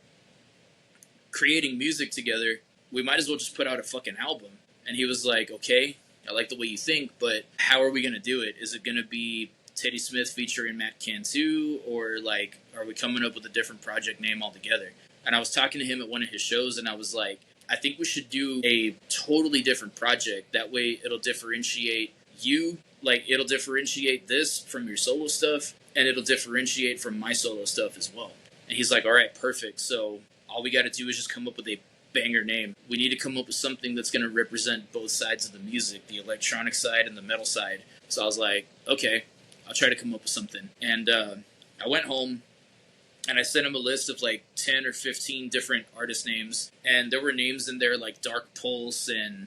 creating music together, we might as well just put out a fucking album. And he was like, okay, I like the way you think, but how are we going to do it? Is it going to be Teddy Smith featuring Matt Cantu, or like, are we coming up with a different project name altogether? And I was talking to him at one of his shows, and I was like, I think we should do a totally different project. That way it'll differentiate you, like it'll differentiate this from your solo stuff, and it'll differentiate from my solo stuff as well. And he's like, all right, perfect. So all we got to do is just come up with a banger name. We need to come up with something that's going to represent both sides of the music, the electronic side and the metal side. So I was like, okay, I'll try to come up with something. And I went home, and I sent him a list of like 10 or 15 different artist names, and there were names in there like Dark Pulse, and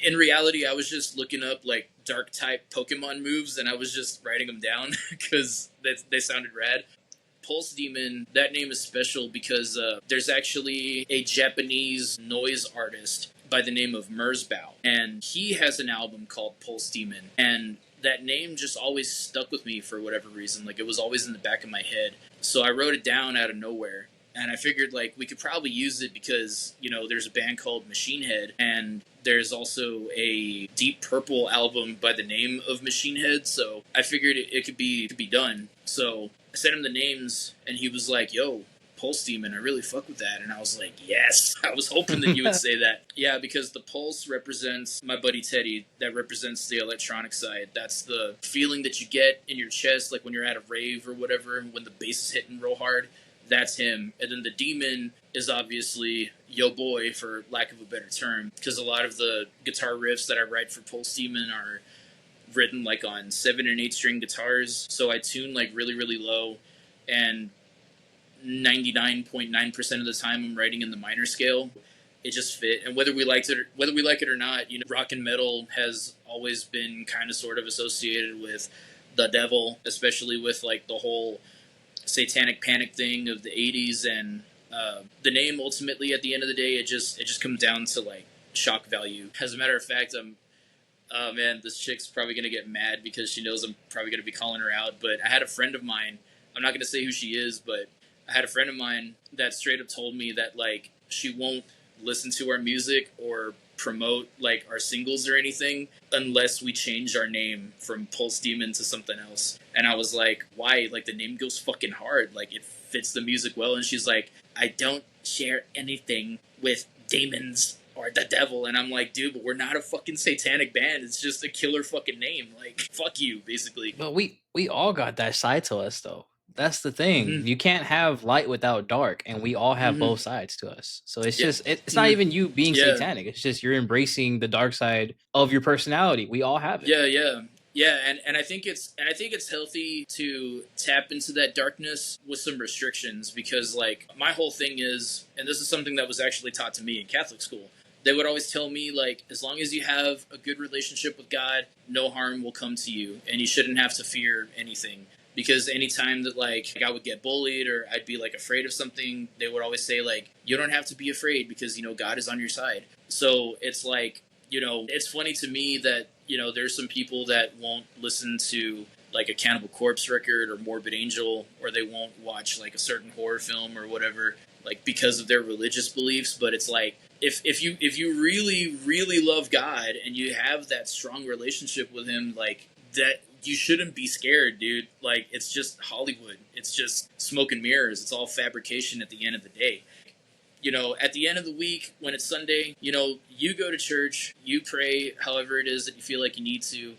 in reality I was just looking up like dark type Pokemon moves, and I was just writing them down because they sounded rad. Pulse Demon, that name is special because there's actually a Japanese noise artist by the name of Merzbow, and he has an album called Pulse Demon, and that name just always stuck with me for whatever reason. Like, it was always in the back of my head. So I wrote it down out of nowhere, and I figured like we could probably use it because, you know, there's a band called Machine Head, and there's also a Deep Purple album by the name of Machine Head, so I figured it could be done. So I sent him the names, and he was like, yo, Pulse Demon, I really fuck with that. And I was like, yes, I was hoping that you would say that. Yeah, because the pulse represents my buddy Teddy. That represents the electronic side. That's the feeling that you get in your chest, like when you're at a rave or whatever, when the bass is hitting real hard. That's him. And then the demon is obviously Yo Boy, for lack of a better term, because a lot of the guitar riffs that I write for Pulse Demon are written like on 7 and 8 string guitars. So I tune like really, really low, and 99.9% of the time I'm writing in the minor scale. It just fit. And whether we like it or not, you know, rock and metal has always been kind of sort of associated with the devil, especially with like the whole satanic panic thing of the 80s. And the name ultimately at the end of the day, it just comes down to like shock value. As a matter of fact, oh man, this chick's probably gonna get mad because she knows I'm probably gonna be calling her out, but I had a friend of mine, I'm not gonna say who she is, but I had a friend of mine that straight up told me that like she won't listen to our music or promote like our singles or anything unless we change our name from Pulse Demon to something else. And I was like, why? Like the name goes fucking hard. Like it fits the music well. And she's like, I don't share anything with demons or the devil. And I'm like, dude, but we're not a fucking satanic band. It's just a killer fucking name. Like, fuck you, basically.
But we all got that side to us though. That's the thing.
Mhm.
You can't have light without dark, and we all have
Mhm.
both sides to us. So it's
Yeah.
just it's not
Mhm.
even you being
Yeah.
satanic. It's just you're embracing the dark side of your personality. We all have it.
Yeah, and I think it's healthy to tap into that darkness with some restrictions, because like my whole thing is, and this is something that was actually taught to me in Catholic school. They would always tell me like, as long as you have a good relationship with God, no harm will come to you, and you shouldn't have to fear anything. Because anytime that like I would get bullied or I'd be like afraid of something, they would always say like, you don't have to be afraid because, you know, God is on your side. So it's like, you know, it's funny to me that, you know, there's some people that won't listen to like a Cannibal Corpse record or Morbid Angel, or they won't watch like a certain horror film or whatever, like because of their religious beliefs. But it's like, if you really love God and you have that strong relationship with him, like that, you shouldn't be scared, dude. Like, it's just Hollywood. It's just smoke and mirrors. It's all fabrication at the end of the day. You know, at the end of the week, when it's Sunday, you know, you go to church, you pray however it is that you feel like you need to.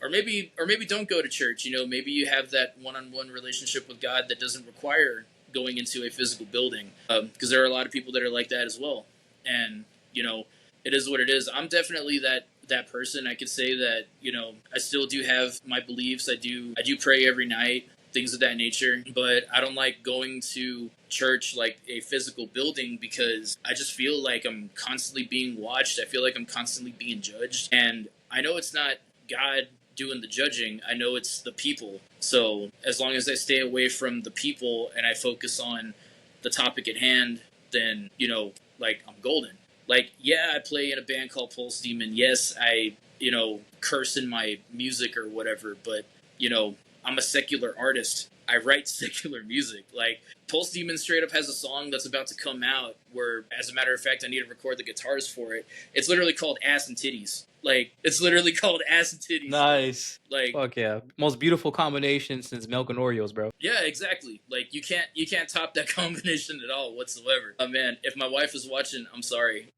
Or maybe don't go to church. You know, maybe you have that one-on-one relationship with God that doesn't require going into a physical building. Because there are a lot of people that are like that as well. And, you know, it is what it is. I'm definitely that person. I could say that, you know, I still do have my beliefs. I do pray every night, things of that nature, but I don't like going to church like a physical building, because I just feel like I'm constantly being watched. I feel like I'm constantly being judged, and I know it's not God doing the judging. I know it's the people. So as long as I stay away from the people and I focus on the topic at hand, then, you know, like, I'm golden. Like, yeah, I play in a band called Pulse Demon. Yes, I, you know, curse in my music or whatever, but, you know, I'm a secular artist. I write secular music. Like, Pulse Demon straight up has a song that's about to come out where, as a matter of fact, I need to record the guitars for it. It's literally called Ass and Titties. Like, it's literally called Ass and Titties.
Nice.
Like,
Fuck yeah. Most beautiful combination since milk and Oreos, bro.
yeah, exactly. Like, you can't top that combination at all whatsoever. Oh man, if my wife is watching, I'm sorry.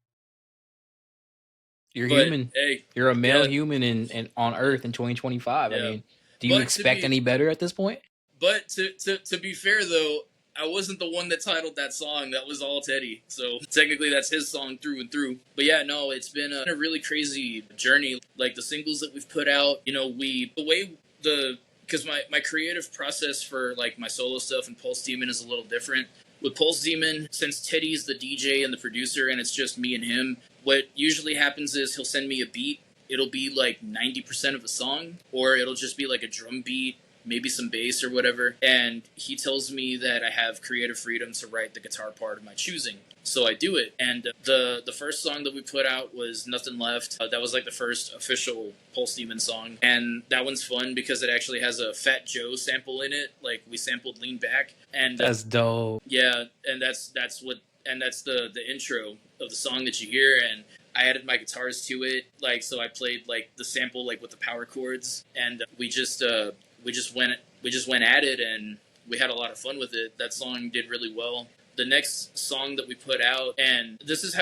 You're
But,
human.
hey,
You're a male
yeah.
human in on Earth in 2025. I
Yeah.
mean, do you
But to
expect
be-
any better at this point?
But to be fair though, I wasn't the one that titled that song. That was all Teddy. So technically that's his song through and through. But yeah, no, it's been a really crazy journey. Like the singles that we've put out, you know, because my creative process for like my solo stuff and Pulse Demon is a little different. With Pulse Demon, since Teddy's the DJ and the producer and it's just me and him, what usually happens is he'll send me a beat. It'll be like 90% of a song, or it'll just be like a drum beat, maybe some bass or whatever, and he tells me that I have creative freedom to write the guitar part of my choosing. So I do it, and the first song that we put out was Nothing Left. That was like the first official Pulse Demon song, and that one's fun because it actually has a Fat Joe sample in it. Like, we sampled Lean Back, and
That's dope.
yeah, and that's the intro of the song that you hear, and I added my guitars to it, like, so I played like the sample like with the power chords, and we just went at it, and we had a lot of fun with it. That song did really well. The next song that we put out, and this is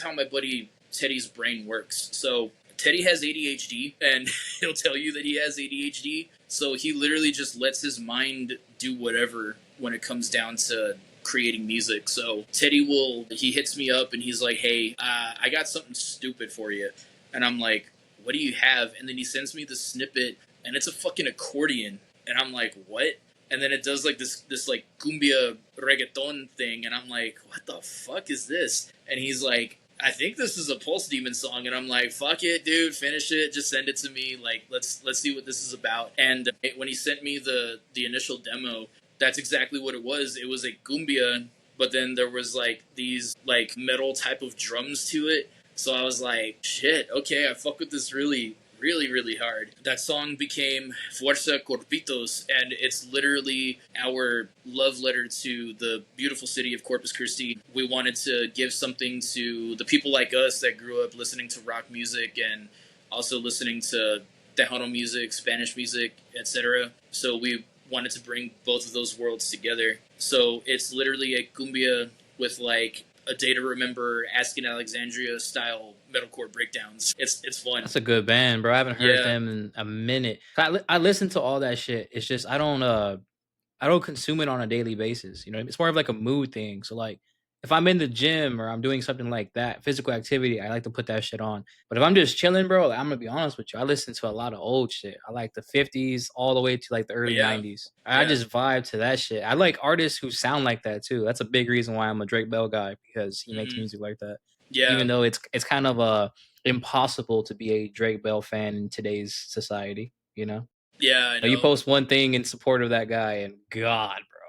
how my buddy Teddy's brain works. So Teddy has ADHD, and he'll tell you that he has ADHD. So he literally just lets his mind do whatever when it comes down to creating music. So Teddy he hits me up and he's like, hey, I got something stupid for you. And I'm like, what do you have? And then he sends me the snippet, and it's a fucking accordion. And I'm like, what? And then it does like this like cumbia reggaeton thing. And I'm like, what the fuck is this? And he's like, I think this is a Pulse Demon song. And I'm like, fuck it, dude, finish it. Just send it to me. Like, let's see what this is about. And when he sent me the initial demo, that's exactly what it was. It was a cumbia, but then there was like these like metal type of drums to it. So I was like, shit, okay, I fuck with this really, really, really hard. That song became Fuerza Corpitos, and it's literally our love letter to the beautiful city of Corpus Christi. We wanted to give something to the people like us that grew up listening to rock music and also listening to Tejano music, Spanish music, etc. So we wanted to bring both of those worlds together. So it's literally a cumbia with like a Day to Remember, Asking Alexandria style metalcore breakdowns. It's fun.
That's a good band, bro. I haven't heard
Yeah.
them in a minute. I listen to all that shit. It's just I don't consume it on a daily basis. You know, it's more of like a mood thing. So like if I'm in the gym or I'm doing something like that, physical activity, I like to put that shit on. But if I'm just chilling, bro, like, I'm gonna be honest with you. I listen to a lot of old shit. I like the 50s all the way to like the early 90s. I just vibe to that shit. I like artists who sound like that too. That's a big reason why I'm a Drake Bell guy, because he makes music like that.
Yeah.
Even though it's kind of impossible to be a Drake Bell fan in today's society, you know?
Yeah, I know.
You post one thing in support of that guy, and God, bro.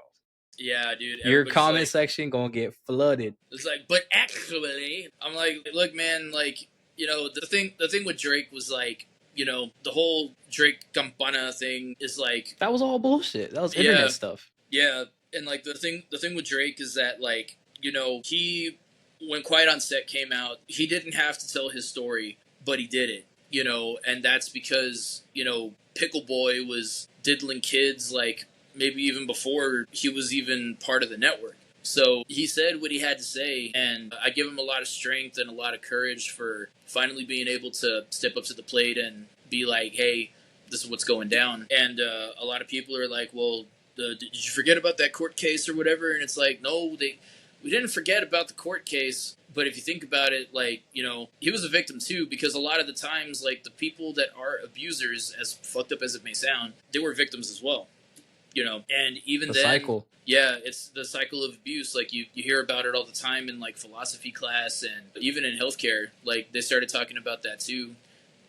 Yeah, dude.
Your
everybody's
comment
like,
section gonna get flooded.
It's like, but actually, I'm like, look, man, like, you know, the thing with Drake was like, you know, the whole Drake Campana thing is like,
That was all bullshit. That was internet stuff.
yeah, and like the thing with Drake is that like, you know, when Quiet on Set came out, he didn't have to tell his story, but he did it, you know, and that's because, you know, Pickle Boy was diddling kids like maybe even before he was even part of the network. So he said what he had to say, and I give him a lot of strength and a lot of courage for finally being able to step up to the plate and be like, hey, this is what's going down. And a lot of people are like, well, did you forget about that court case or whatever? And it's like, no, we didn't forget about the court case. But if you think about it, like, you know, he was a victim too, because a lot of the times, like, the people that are abusers, as fucked up as it may sound, they were victims as well. You know, and even then,
cycle.
Yeah, it's the cycle of abuse. Like you hear about it all the time in like philosophy class and even in healthcare. Like they started talking about that too.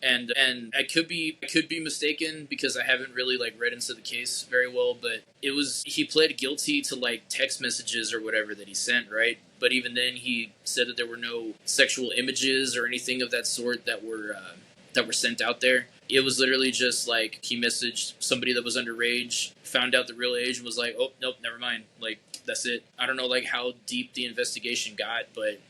And I could be mistaken because I haven't really like read into the case very well, but he pled guilty to like text messages or whatever that he sent, right? But even then he said that there were no sexual images or anything of that sort that were sent out there. It was literally just like he messaged somebody that was underage, found out the real age, and was like, oh, nope, never mind. Like, that's it. I don't know like how deep the investigation got, but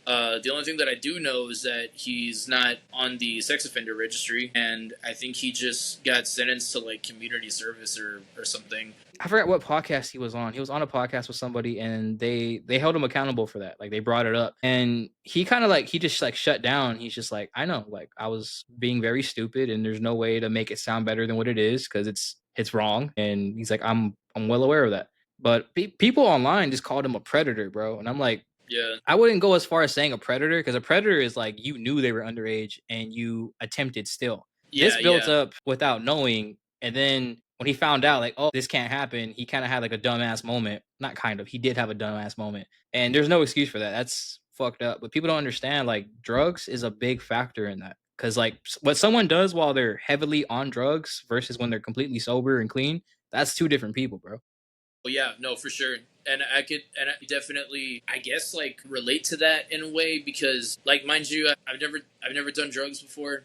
the only thing that I do know is that he's not on the sex offender registry, and I think he just got sentenced to like community service or something.
I forgot what podcast he was on. He was on a podcast with somebody, and they held him accountable for that. Like they brought it up, and he kind of like he just like shut down. He's just like, I know, like I was being very stupid, and there's no way to make it sound better than what it is because it's wrong. And he's like, I'm well aware of that. But people online just called him a predator, bro. And I'm like,
yeah,
I wouldn't go as far as saying a predator, because a predator is like you knew they were underage and you attempted still. This built up without knowing, and then when he found out, like, oh, this can't happen, he kind of had like a dumbass moment. Not kind of, he did have a dumbass moment, and there's no excuse for that. That's fucked up. But people don't understand, like, drugs is a big factor in that, because like what someone does while they're heavily on drugs versus when they're completely sober and clean, that's two different people, bro.
Well, yeah, no, for sure. And I definitely, I guess, like relate to that in a way because, like, mind you, I've never done drugs before.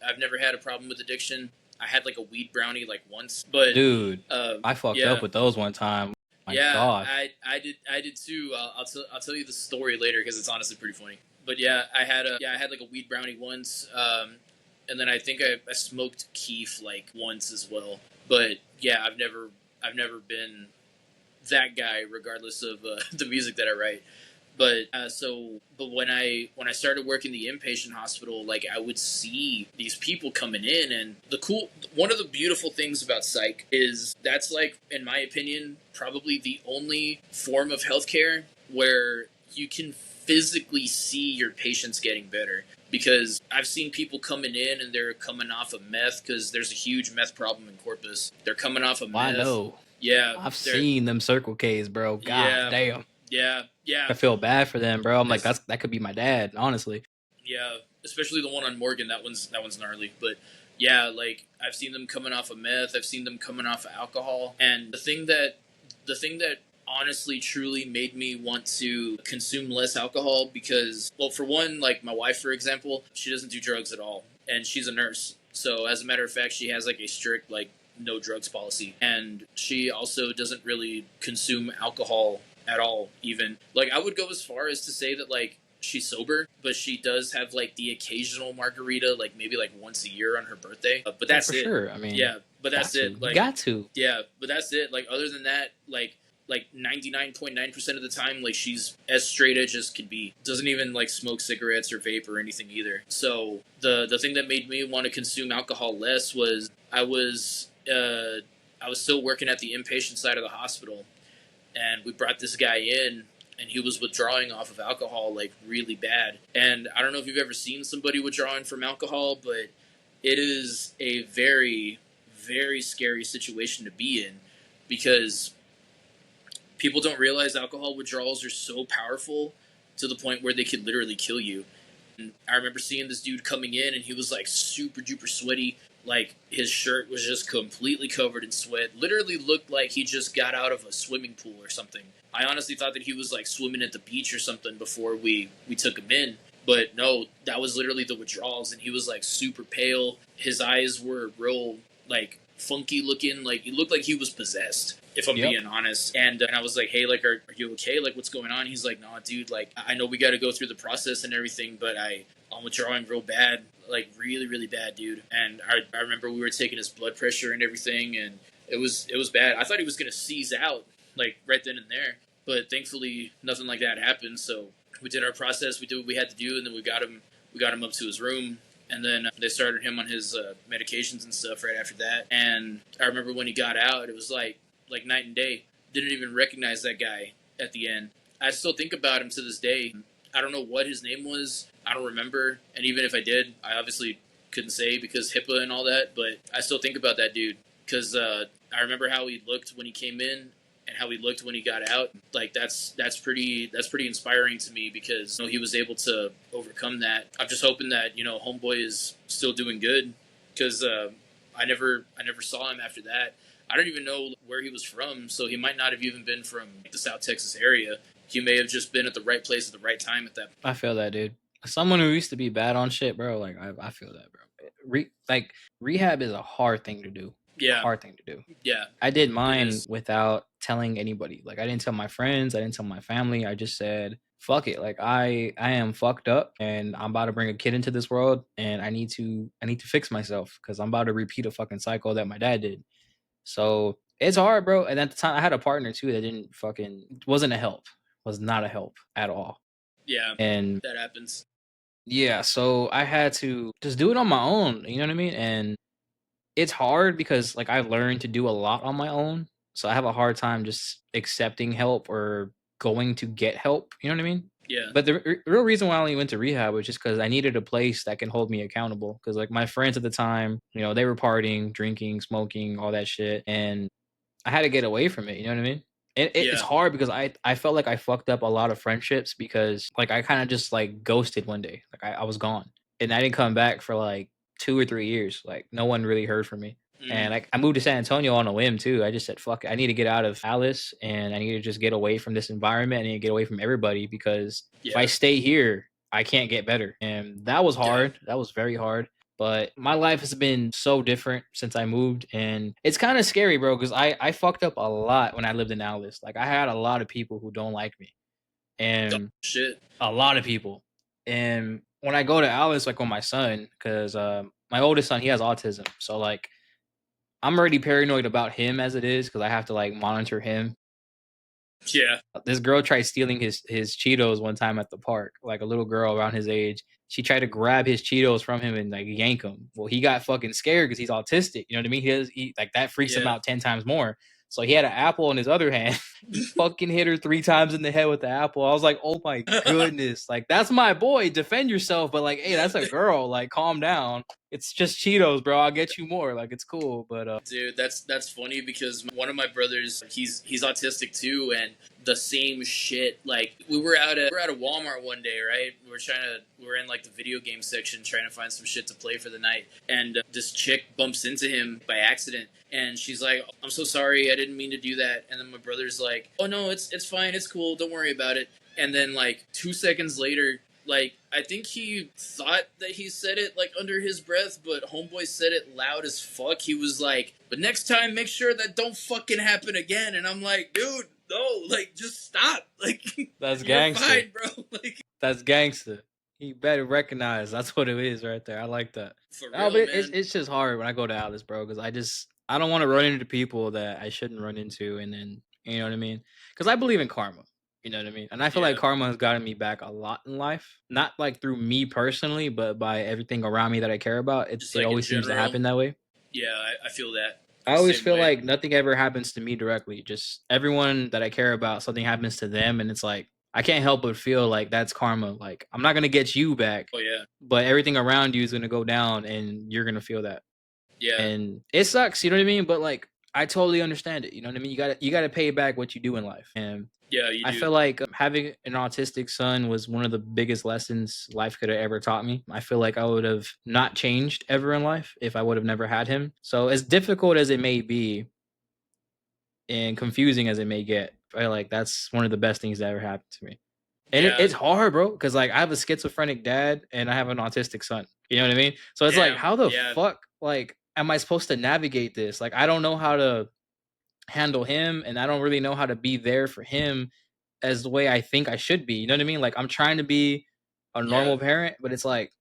I've never had a problem with addiction. I had like a weed brownie like once, but
dude, I fucked up with those one time. My God.
I did too. I'll tell you the story later because it's honestly pretty funny. But yeah, I had like a weed brownie once, and then I think I smoked keef like once as well. But yeah, I've never been that guy, regardless of the music that I write. But but when I started working the inpatient hospital, like I would see these people coming in, and one of the beautiful things about psych is that's like, in my opinion, probably the only form of healthcare where you can physically see your patients getting better. Because I've seen people coming in and they're coming off of meth because there's a huge meth problem in Corpus. They're coming off of meth.
I know.
Yeah,
I've seen them Circle K's, bro. God damn.
Yeah.
I feel bad for them, bro. I'm like, that could be my dad, honestly.
Yeah, especially the one on Morgan. That one's gnarly. But yeah, like I've seen them coming off of meth. I've seen them coming off of alcohol. And the thing that honestly truly made me want to consume less alcohol because, well, for one, like my wife, for example, she doesn't do drugs at all, and she's a nurse. So as a matter of fact, she has like a strict like no drugs policy, and she also doesn't really consume alcohol at all. Even like I would go as far as to say that like she's sober, but she does have like the occasional margarita, like maybe like once a year on her birthday. But that's
for
it.
sure. I mean,
Yeah, but that's it. Like,
got to.
yeah, but that's it. Like, other than that, like 99.9% of the time, like she's as straight edge as can be. Doesn't even like smoke cigarettes or vape or anything either. So the thing that made me want to consume alcohol less was I was still working at the inpatient side of the hospital, and we brought this guy in, and he was withdrawing off of alcohol like really bad. And I don't know if you've ever seen somebody withdrawing from alcohol, but it is a very, very scary situation to be in, because people don't realize alcohol withdrawals are so powerful to the point where they could literally kill you. And I remember seeing this dude coming in, and he was like super duper sweaty. Like his shirt was just completely covered in sweat. Literally looked like he just got out of a swimming pool or something. I honestly thought that he was like swimming at the beach or something before we took him in. But no, that was literally the withdrawals, and he was like super pale. His eyes were real like funky looking, like it looked like he was possessed, if I'm being honest. And I was like, hey, like, are you okay? Like, what's going on? He's like, nah, dude, like, I know we got to go through the process and everything, but I'm withdrawing real bad, like really, really bad, dude. And I remember we were taking his blood pressure and everything, and it was bad. I thought he was going to seize out, like, right then and there. But thankfully, nothing like that happened. So we did our process, we did what we had to do, and then we got him up to his room. And then they started him on his medications and stuff right after that. And I remember when he got out, it was like night and day. Didn't even recognize that guy at the end. I still think about him to this day. I don't know what his name was. I don't remember. And even if I did, I obviously couldn't say because HIPAA and all that. But I still think about that dude, because I remember how he looked when he came in and how he looked when he got out. Like that's pretty inspiring to me, because he was able to overcome that. I'm just hoping that homeboy is still doing good, because I never saw him after that. I don't even know where he was from, so he might not have even been from the South Texas area. He may have just been at the right place at the right time at that point.
I feel that, dude. Someone who used to be bad on shit, bro. Like I feel that, bro. Rehab is a hard thing to do.
Yeah.
Hard thing to do.
Yeah.
I did mine without telling anybody. Like, I didn't tell my friends. I didn't tell my family. I just said, fuck it. Like, I am fucked up, and I'm about to bring a kid into this world, and I need to fix myself, because I'm about to repeat a fucking cycle that my dad did. So it's hard, bro. And at the time, I had a partner too that wasn't a help. Was not a help at all.
Yeah.
And
that happens.
Yeah. So I had to just do it on my own. You know what I mean? And it's hard because like I've learned to do a lot on my own. So I have a hard time just accepting help or going to get help. You know what I mean?
Yeah.
But the real reason why I only went to rehab was just because I needed a place that can hold me accountable. Because like my friends at the time, they were partying, drinking, smoking, all that shit. And I had to get away from it. You know what I mean? It's hard because I felt like I fucked up a lot of friendships because like I kind of just like ghosted one day. Like I was gone. And I didn't come back for like 2 or 3 years. Like no one really heard from me. And I moved to San Antonio on a whim too. I just said, fuck it. I need to get out of Alice and I need to just get away from this environment. I need to get away from everybody because if I stay here, I can't get better. And that was hard. That was very hard. But my life has been so different since I moved. And it's kind of scary, bro, because I fucked up a lot when I lived in Alice. Like I had a lot of people who don't like me. And a lot of people. And when I go to Alice, like with my son, because my oldest son, he has autism. So like, I'm already paranoid about him as it is because I have to like monitor him.
Yeah.
This girl tried stealing his Cheetos one time at the park, like a little girl around his age. She tried to grab his Cheetos from him and like yank them. Well, he got fucking scared because he's autistic. You know what I mean? He like that freaks him out 10 times more. So he had an apple in his other hand. He fucking hit her 3 times in the head with the apple. I was like, oh my goodness. Like, that's my boy. Defend yourself. But like, hey, that's a girl. Like, calm down. It's just Cheetos, bro. I'll get you more. Like, it's cool. But
dude, that's funny because one of my brothers, he's autistic too, and the same shit. Like we were at a Walmart one day, right? We were in like the video game section trying to find some shit to play for the night, and this chick bumps into him by accident, and she's like, "I'm so sorry, I didn't mean to do that." And then my brother's like, "Oh no, it's fine, it's cool, don't worry about it." And then like 2 seconds later, Like, I think he thought that he said it, like, under his breath, but Homeboy said it loud as fuck. He was like, but next time, make sure that don't fucking happen again. And I'm like, dude, no, like, just stop. Like,
That's
you're
gangster.
fine, bro. Like,
That's gangster. He better recognize that's what it is right there. I like that.
for
No,
real,
but
man.
it's just hard when I go to Alice, bro, because I don't want to run into people that I shouldn't run into, and then you know what I mean? Because I believe in karma. You know what I mean? And I feel like
Yeah.
karma has gotten me back a lot in life. Not like through me personally, but by everything around me that I care about.
Just,
It
like, in
always seems to
general.
happen that way.
Yeah, I feel that.
I always
Same
feel
way.
like nothing ever happens to me directly. Just everyone that I care about, something happens to them, and it's like I can't help but feel like that's karma. Like I'm not gonna get you back,
Oh, yeah.
but everything around you is gonna go down, and you're gonna feel that.
Yeah.
And it sucks, you know what I mean? But like I totally understand it. You know what I mean? You gotta pay back what you do in life, and
Yeah, you
I
do.
feel like having an autistic son was one of the biggest lessons life could have ever taught me. I feel like I would have not changed ever in life if I would have never had him. So as difficult as it may be and confusing as it may get, I feel like that's one of the best things that ever happened to me. And
Yeah.
it's hard, bro, because like I have a schizophrenic dad and I have an autistic son. You know what I mean? So it's like,
Damn,
how the
yeah.
fuck like am I supposed to navigate this? Like I don't know how to handle him, and I don't really know how to be there for him as the way I think I should be. You know what I mean? Like I'm trying to be a normal parent, but it's like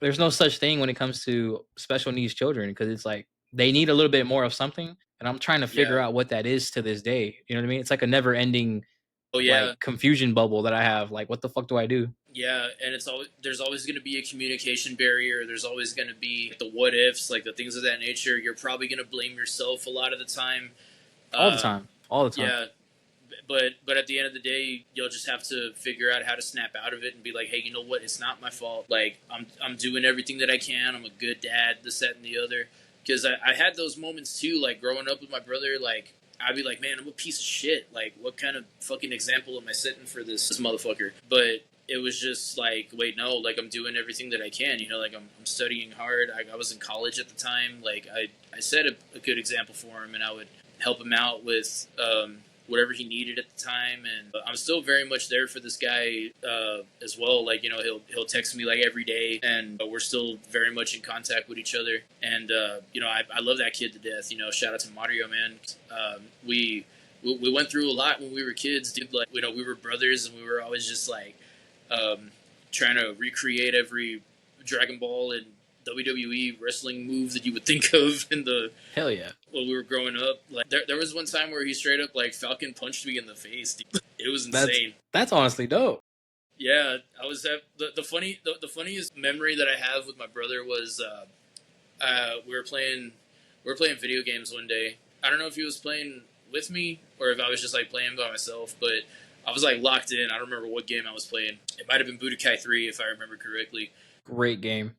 there's no such thing when it comes to special needs children because it's like they need a little bit more of something, and I'm trying to figure
Yeah.
out what that is to this day. You know what I mean? It's like a never ending
Oh, yeah.
like confusion bubble that I have. Like what the fuck do I do?
Yeah, and there's always going to be a communication barrier. There's always going to be the what ifs, like the things of that nature. You're probably going to blame yourself a lot of the time.
All the time. All the time.
Yeah, but at the end of the day, you'll just have to figure out how to snap out of it and be like, hey, you know what? It's not my fault. Like I'm doing everything that I can. I'm a good dad. This, that, and the other. Because I had those moments too. Like growing up with my brother, like I'd be like, man, I'm a piece of shit. Like, what kind of fucking example am I setting for this motherfucker? But it was just like, wait, no, like I'm doing everything that I can. You know, like I'm studying hard. I was in college at the time. Like I set a good example for him, and I would help him out with whatever he needed at the time. And I'm still very much there for this guy as well. Like, you know, he'll text me like every day, and we're still very much in contact with each other. And you know, I love that kid to death. You know, shout out to Mario, man. We went through a lot when we were kids, dude. Like, you know, we were brothers, and we were always just like trying to recreate every Dragon Ball and WWE wrestling move that you would think of in the
Hell yeah.
when we were growing up. Like there was one time where he straight up like Falcon punched me in the face, dude. It was insane.
That's honestly dope.
Yeah, I was at the funniest memory that I have with my brother was we were playing video games one day. I don't know if he was playing with me or if I was just like playing by myself, but I was like locked in. I don't remember what game I was playing. It might have been Budokai 3 if I remember correctly.
Great game.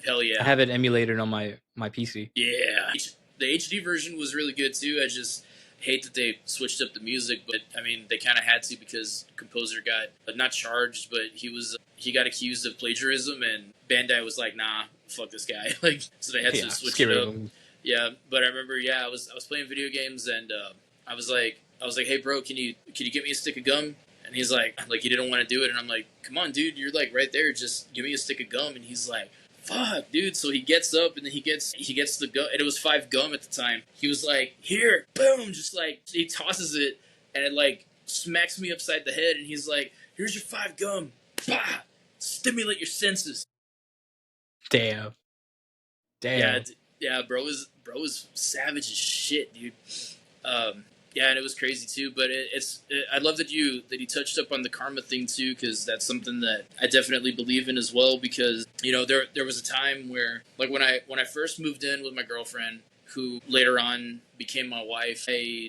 Hell yeah.
I have it emulated on my PC.
Yeah. The HD version was really good too. I just hate that they switched up the music, but I mean, they kind of had to because composer got not charged, but he got accused of plagiarism, and Bandai was like, nah, fuck this guy. Like, so they had to switch it up. Yeah, but I remember, I was playing video games, and I was like, hey bro, can you get me a stick of gum? And he's like he didn't want to do it, and I'm like, come on, dude, you're like right there, just give me a stick of gum. And he's like, fuck, dude. So he gets up, and then he gets the gum, and it was 5 gum at the time. He was like, here, boom, just like he tosses it, and it like smacks me upside the head, and he's like, here's your 5 gum, bah, stimulate your senses.
Damn.
Yeah, bro was savage as shit, dude. Yeah, and it was crazy too. But I love that you touched up on the karma thing too, because that's something that I definitely believe in as well. Because you know, there was a time where, like, when I first moved in with my girlfriend, who later on became my wife, I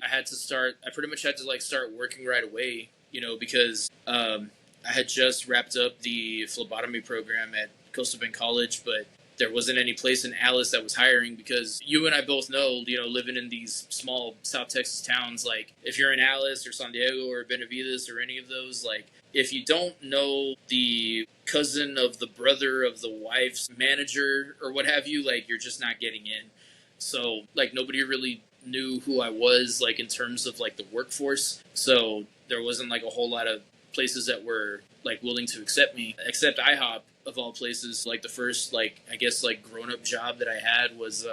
pretty much had to like start working right away. You know, because I had just wrapped up the phlebotomy program at Coastal Bend College, but there wasn't any place in Alice that was hiring, because you and I both know, you know, living in these small South Texas towns, like if you're in Alice or San Diego or Benavides or any of those, like if you don't know the cousin of the brother of the wife's manager or what have you, like you're just not getting in. So like nobody really knew who I was, like in terms of like the workforce. So there wasn't like a whole lot of places that were like willing to accept me, except IHOP of all places. Like the first, like, I guess, like grown up job that I had was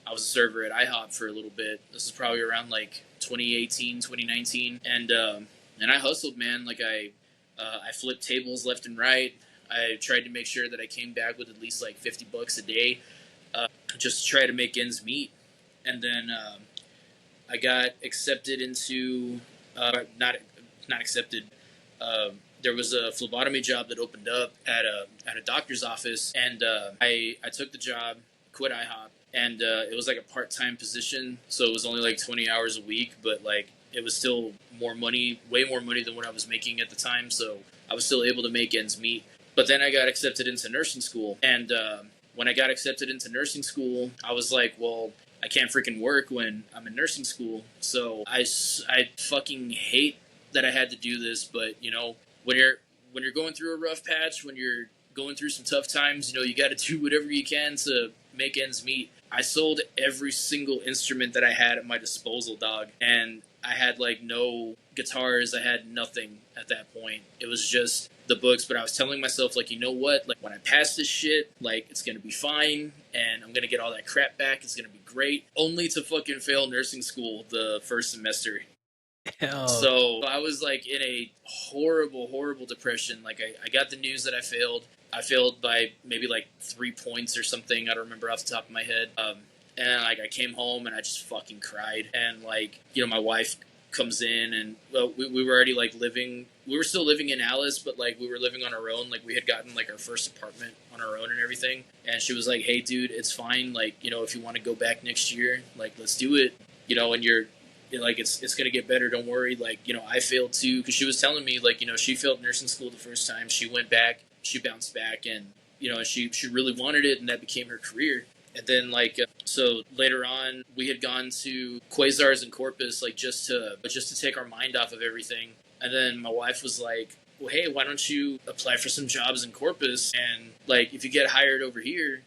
I was a server at IHOP for a little bit. This is probably around like 2018, 2019, and I hustled, man. Like I flipped tables left and right. I tried to make sure that I came back with at least like $50 a day, just to try to make ends meet. And then I got accepted into not accepted. There was a phlebotomy job that opened up at a doctor's office, and I took the job, quit IHOP, and it was like a part-time position, so it was only like 20 hours a week, but like it was still more money, way more money than what I was making at the time, so I was still able to make ends meet. But then I got accepted into nursing school, and when I got accepted into nursing school, I was like, well, I can't freaking work when I'm in nursing school, so I fucking hate that I had to do this, but you know, when you're going through a rough patch, when you're going through some tough times, you know, you got to do whatever you can to make ends meet. I sold every single instrument that I had at my disposal, dog, and I had like no guitars, I had nothing at that point. It was just the books, but I was telling myself, like, you know what, like when I pass this shit, like it's gonna be fine, and I'm gonna get all that crap back, it's gonna be great, only to fucking fail nursing school the first semester.
Hell.
So I was like in a horrible depression. Like I got the news that I failed. I failed by maybe like 3 points or something. I don't remember off the top of my head. And like I came home and I just fucking cried. And like, you know, my wife comes in, and well, we were already like living. We were still living in Alice, but like we were living on our own. Like we had gotten like our first apartment on our own and everything. And she was like, "Hey, dude, it's fine. Like, you know, if you want to go back next year, like let's do it. You know, and you're like it's gonna get better. Don't worry. Like, you know, I failed too, because she was telling me like, you know, she failed nursing school the first time. She went back, she bounced back, and you know, she really wanted it, and that became her career. And then like so later on, we had gone to Quasars and Corpus, like just to take our mind off of everything. And then my wife was like, "Well, hey, why don't you apply for some jobs in Corpus? And like, if you get hired over here,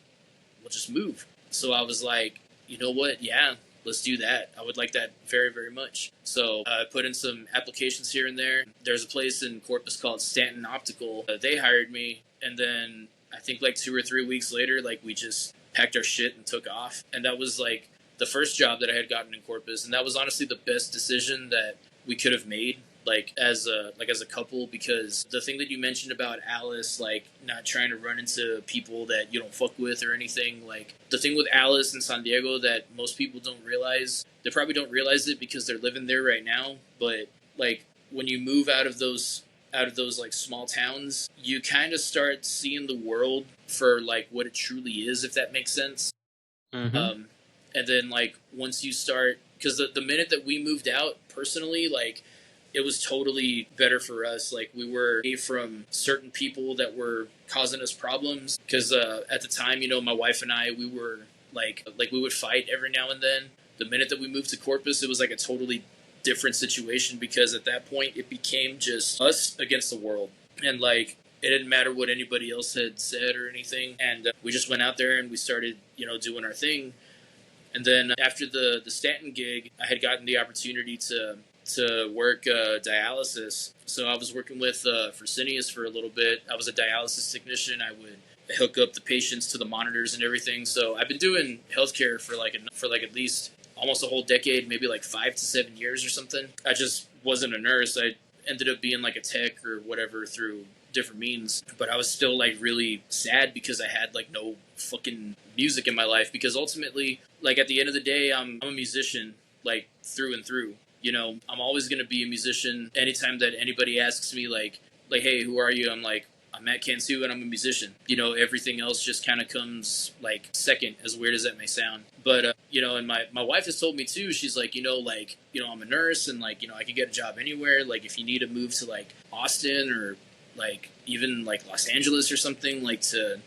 we'll just move." So I was like, you know what? Yeah, let's do that. I would like that very, very much. So I put in some applications here and there. There's a place in Corpus called Stanton Optical. They hired me, and then I think like 2 or 3 weeks later, like we just packed our shit and took off. And that was like the first job that I had gotten in Corpus, and that was honestly the best decision that we could have made, like as a couple, because the thing that you mentioned about Alice, like not trying to run into people that you don't fuck with or anything, like the thing with Alice and San Diego that most people don't realize, they probably don't realize it because they're living there right now, but like when you move out of those like small towns, you kind of start seeing the world for like what it truly is, if that makes sense.
Mm-hmm.
And then like once you start, because the minute that we moved out personally, like it was totally better for us. Like we were away from certain people that were causing us problems, because at the time, you know, my wife and I, we were like we would fight every now and then. The minute that we moved to Corpus, it was like a totally different situation, because at that point it became just us against the world, and like it didn't matter what anybody else had said or anything. And we just went out there and we started, you know, doing our thing. And then after the Stanton gig, I had gotten the opportunity to work dialysis. So I was working with Fresenius for a little bit. I was a dialysis technician. I would hook up the patients to the monitors and everything. So I've been doing healthcare for like at least almost a whole decade, maybe like 5 to 7 years or something. I just wasn't a nurse. I ended up being like a tech or whatever through different means, but I was still like really sad because I had like no fucking music in my life, because ultimately, like at the end of the day, I'm a musician, like through and through. You know, I'm always going to be a musician. Anytime that anybody asks me like, hey, who are you? I'm like, I'm at Cantu and I'm a musician. You know, everything else just kind of comes like second, as weird as that may sound. But, you know, and my wife has told me too, she's like, you know, I'm a nurse, and like, you know, I can get a job anywhere. Like if you need to move to like Austin or like even like Los Angeles or something, like to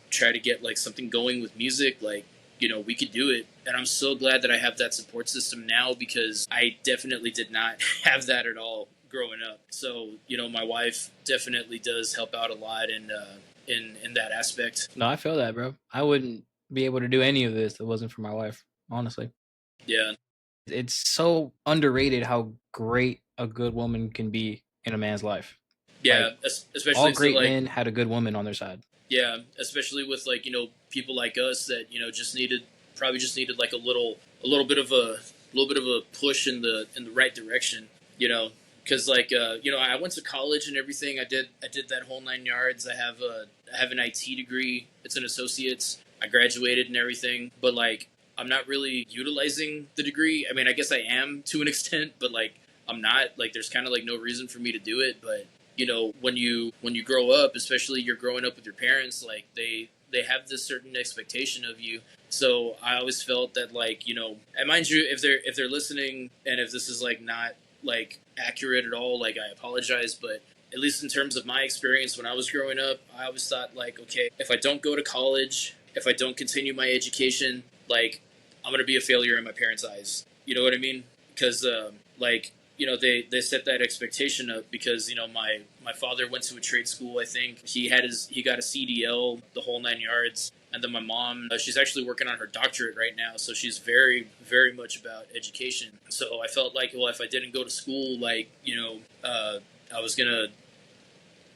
try to get like something going with music, like, you know, we could do it. And I'm so glad that I have that support system now, because I definitely did not have that at all growing up. So, you know, my wife definitely does help out a lot in that aspect.
No, I feel that, bro. I wouldn't be able to do any of this if it wasn't for my wife, honestly.
Yeah.
It's so underrated how great a good woman can be. in a man's life.
Yeah,
Like,
especially
all great
so, like,
men had a good woman on their side.
yeah, especially with like people like us that just needed like a little bit of a push in the right direction. Because like I went to college and everything. I did that whole 9 yards. I have an IT degree. It's an associate's. I graduated and everything, but like I'm not really utilizing the degree. I mean, I guess I am to an extent, but like I'm not. Like there's kind of like no reason for me to do it. But when you grow up, especially you're growing up with your parents, like they have this certain expectation of you. So I always felt that like and mind you, if they're listening and if this is like not like accurate at all, like I apologize, but at least in terms of my experience when I was growing up, I always thought like, okay, if I don't go to college, if I don't continue my education, like I'm gonna be a failure in my parents' eyes. You know what I mean? Because like they set that expectation up because my father went to a trade school. I think he got a CDL, the whole 9 yards. And then my mom, she's actually working on her doctorate right now, so she's very, very much about education. So I felt like, well, if I didn't go to school, like I was gonna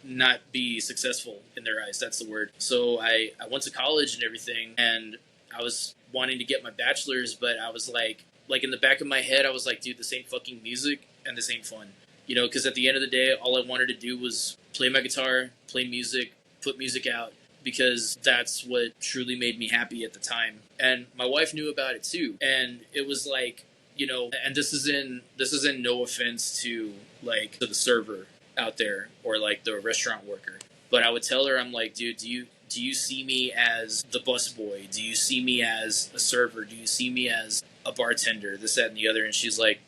not be successful in their eyes. That's the word. So I went to college and everything, and I was wanting to get my bachelor's, but I was like in the back of my head, I was like, dude, this ain't fucking music and this ain't fun. Because at the end of the day, all I wanted to do was play my guitar, play music, put music out, because that's what truly made me happy at the time. And my wife knew about it too. And it was like, and this is in no offense to like to the server out there or like the restaurant worker, but I would tell her, I'm like, dude, do you see me as the bus boy? Do you see me as a server? Do you see me as a bartender? This, that, and the other. And she's like,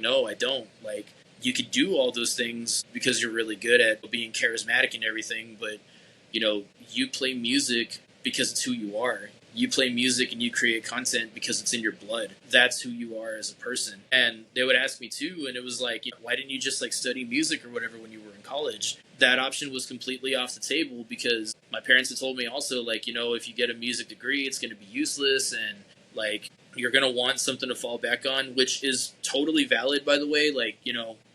no, I don't. Like, you could do all those things because you're really good at being charismatic and everything, but you play music because it's who you are. You play music and you create content because it's in your blood. That's who you are as a person. And they would ask me too, and it was like, why didn't you just like study music or whatever when you were in college? That option was completely off the table because my parents had told me also, like, if you get a music degree, it's going to be useless, and like you're going to want something to fall back on, which is totally valid, by the way. Like,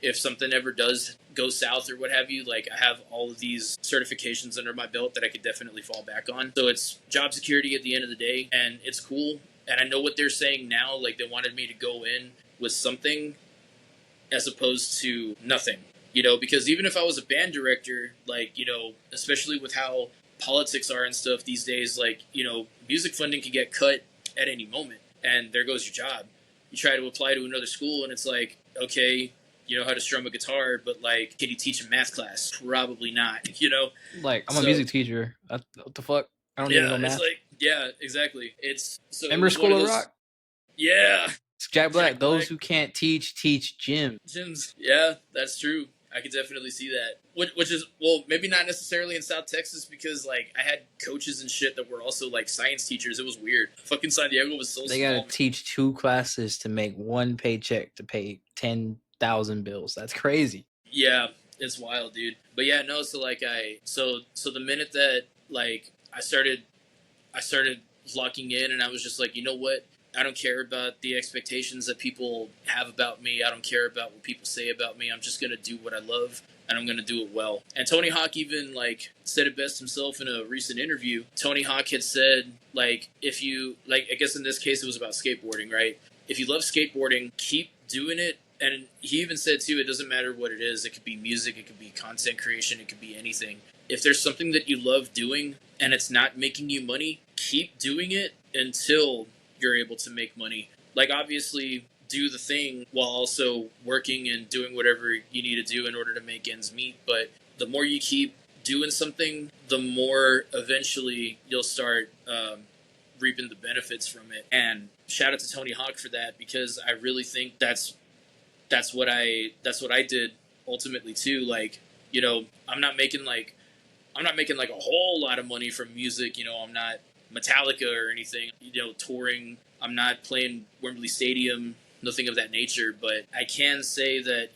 if something ever does go south or what have you, like I have all of these certifications under my belt that I could definitely fall back on. So it's job security at the end of the day, and it's cool. And I know what they're saying now, like they wanted me to go in with something as opposed to nothing, because even if I was a band director, like, especially with how politics are and stuff these days, like, music funding can get cut at any moment, and there goes your job. You try to apply to another school and it's like, okay, you know how to strum a guitar, but like, can you teach a math class? Probably not,
Like, I'm a music teacher. What the fuck? I don't need to know math.
It's like, yeah, exactly. It's so.
Remember School of Rock?
Yeah.
Jack Black. Those who can't teach gym.
Gyms. Yeah, that's true. I could definitely see that. Which is, well, maybe not necessarily in South Texas because, like, I had coaches and shit that were also, like, science teachers. It was weird. Fucking San Diego was so small.
They gotta teach 2 classes to make 1 paycheck to pay 10,000 bills. That's crazy.
Yeah, it's wild, dude. But yeah, no, so, like, so the minute that, like, I started locking in and I was just like, you know what? I don't care about the expectations that people have about me. I don't care about what people say about me. I'm just going to do what I love, and I'm going to do it well. And Tony Hawk even, like, said it best himself in a recent interview. Tony Hawk had said, like, if you, like, I guess in this case it was about skateboarding, right? If you love skateboarding, keep doing it. And he even said, too, it doesn't matter what it is. It could be music. It could be content creation. It could be anything. If there's something that you love doing and it's not making you money, keep doing it until you're able to make money. Like, obviously, do the thing while also working and doing whatever you need to do in order to make ends meet. But the more you keep doing something, the more eventually you'll start reaping the benefits from it. And shout out to Tony Hawk for that, because I really think that's what I did ultimately too. Like, I'm not making like a whole lot of money from music. I'm not Metallica or anything, touring. I'm not playing Wembley Stadium, nothing of that nature. But I can say that,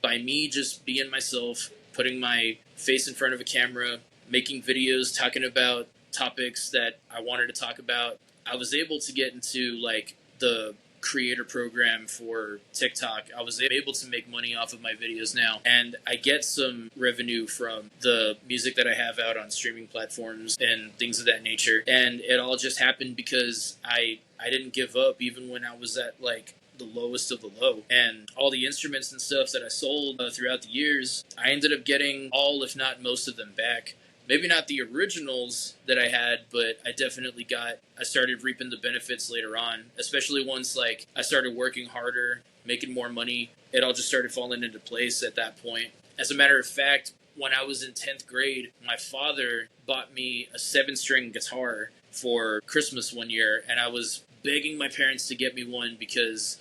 by me just being myself, putting my face in front of a camera, making videos, talking about topics that I wanted to talk about, I was able to get into like the creator program for TikTok. I was able to make money off of my videos now, and I get some revenue from the music that I have out on streaming platforms and things of that nature. And it all just happened because I didn't give up even when I was at like the lowest of the low. And all the instruments and stuff that I sold throughout the years, I ended up getting all, if not most of them back. Maybe not the originals that I had, but I started reaping the benefits later on, especially once like I started working harder, making more money. It all just started falling into place at that point. As a matter of fact, when I was in 10th grade, my father bought me a 7-string guitar for Christmas one year, and I was begging my parents to get me one because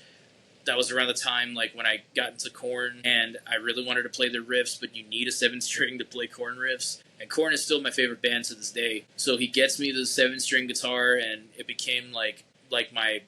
that was around the time like when I got into Korn, and I really wanted to play the riffs, but you need a 7-string to play Korn riffs. And Korn is still my favorite band to this day. So he gets me the 7-string guitar, and it became like my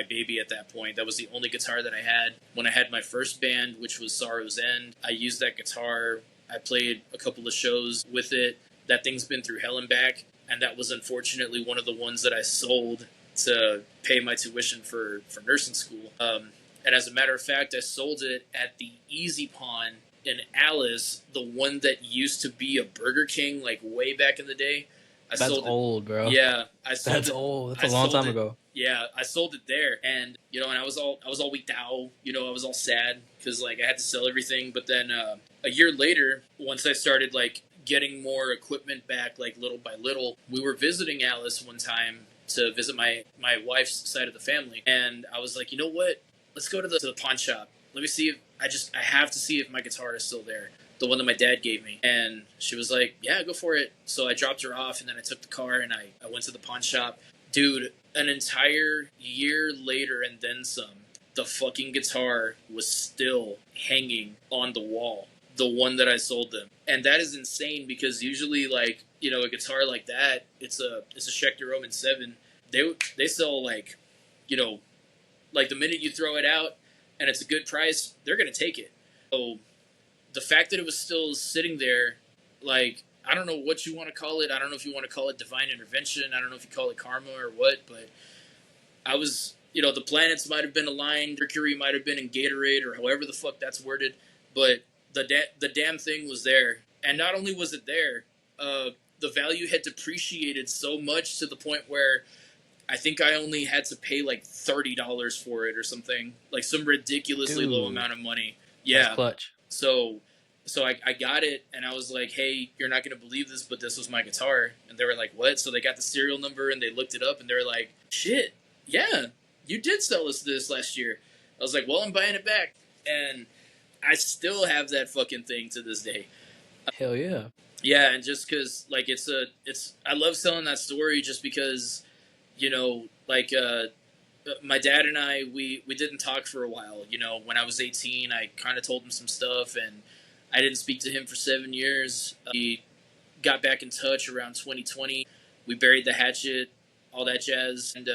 baby at that point. That was the only guitar that I had. When I had my first band, which was Sorrow's End, I used that guitar. I played a couple of shows with it. That thing's been through hell and back, and that was unfortunately one of the ones that I sold to pay my tuition for nursing school. And as a matter of fact, I sold it at the Easy Pawn in Alice, the one that used to be a Burger King, like way back in the day.
That's old, bro.
Yeah, I sold
That's
it.
old. That's a long time ago.
Yeah, I sold it there, and and I was all weeked out. I was all sad because like I had to sell everything. But then a year later, once I started like getting more equipment back, like little by little, we were visiting Alice one time to visit my wife's side of the family, and I was like, you know what? Let's go to the pawn shop. Let me see if I have to see if my guitar is still there, the one that my dad gave me. And she was like, yeah, go for it. So I dropped her off, and then I took the car and I went to the pawn shop. Dude, an entire year later and then some, the fucking guitar was still hanging on the wall, the one that I sold them. And that is insane because usually like, a guitar like that, it's a Schecter Omen 7. They sell like, like the minute you throw it out and it's a good price, they're going to take it. So the fact that it was still sitting there, like, I don't know what you want to call it. I don't know if you want to call it divine intervention. I don't know if you call it karma or what, but I was, the planets might have been aligned. Mercury might have been in Gatorade or however the fuck that's worded, but the damn thing was there. And not only was it there, the value had depreciated so much to the point where I think I only had to pay like $30 for it or something, like some ridiculously low amount of money. Yeah.
That's clutch.
So I got it, and I was like, hey, you're not going to believe this, but this was my guitar. And they were like, what? So they got the serial number, and they looked it up, and they were like, shit, yeah, you did sell us this last year. I was like, well, I'm buying it back. And I still have that fucking thing to this day.
Hell yeah.
Yeah, and just because, like, I love selling that story just because, my dad and I, we didn't talk for a while. When I was 18, I kind of told him some stuff, and I didn't speak to him for 7 years. He got back in touch around 2020. We buried the hatchet, all that jazz. And,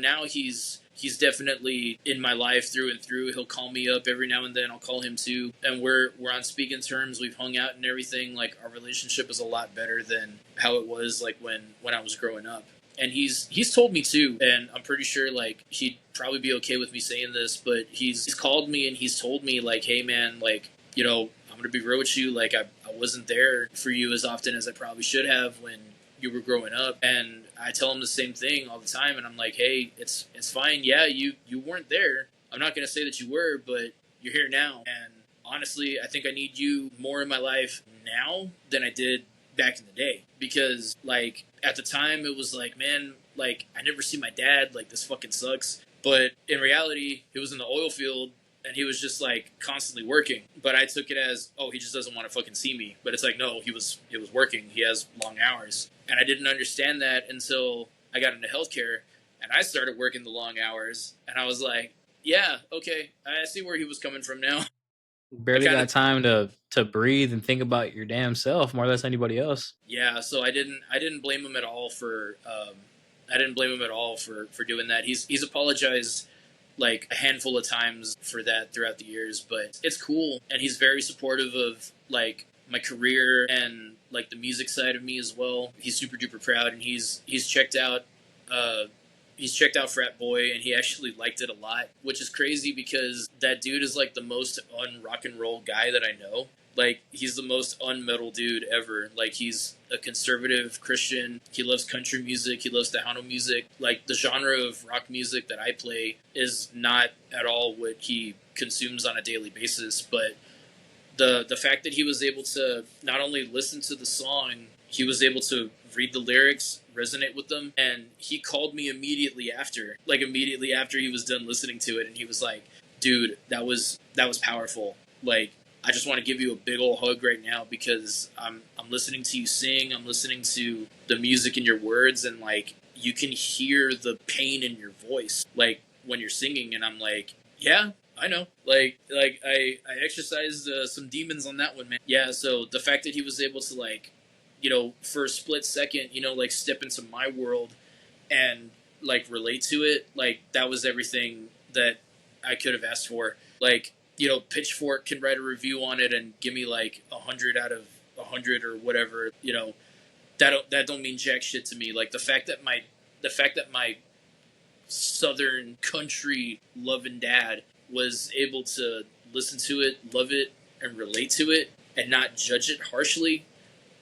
now he's definitely in my life through and through. He'll call me up every now and then. I'll call him too. And we're on speaking terms. We've hung out and everything. Like, our relationship is a lot better than how it was, like, when I was growing up. And he's told me too, and I'm pretty sure like he'd probably be okay with me saying this, but he's called me and he's told me like, hey man, like, I'm gonna be real with you, like I wasn't there for you as often as I probably should have when you were growing up. And I tell him the same thing all the time, and I'm like, hey, it's fine. Yeah, you weren't there. I'm not gonna say that you were, but you're here now. And honestly, I think I need you more in my life now than I did back in the day, because like at the time it was like, man, like I never see my dad, like this fucking sucks. But in reality, he was in the oil field and he was just like constantly working. But I took it as, oh, he just doesn't want to fucking see me. But it's like, no, he was working. He has long hours. And I didn't understand that until I got into healthcare and I started working the long hours. And I was like, yeah, okay, I see where he was coming from now.
Barely got time to breathe and think about your damn self more or less anybody else.
Yeah, so I didn't blame him at all for doing that. He's apologized like a handful of times for that throughout the years, but it's cool. And he's very supportive of like my career and like the music side of me as well. He's super duper proud, and he's checked out he's checked out Frat Boy and he actually liked it a lot, which is crazy because that dude is like the most un-rock and roll guy that I know. Like, he's the most unmetal dude ever. Like, he's a conservative Christian. He loves country music. He loves Tejano music. Like, the genre of rock music that I play is not at all what he consumes on a daily basis. But the fact that he was able to not only listen to the song, he was able to read the lyrics, resonate with them, and he called me immediately after he was done listening to it, and he was like, dude, that was powerful. Like, I just want to give you a big old hug right now because I'm listening to you sing, I'm listening to the music in your words, and like, you can hear the pain in your voice, like, when you're singing. And I'm like, yeah, I know. Like I exercised some demons on that one, man. Yeah, so the fact that he was able to, like, you know, for a split second, you know, like, step into my world and like relate to it, like, that was everything that I could have asked for. Like, you know, Pitchfork can write a review on it and give me like 100 out of 100 or whatever. You know, that don't mean jack shit to me. Like, the fact that my Southern country loving dad was able to listen to it, love it, and relate to it, and not judge it harshly,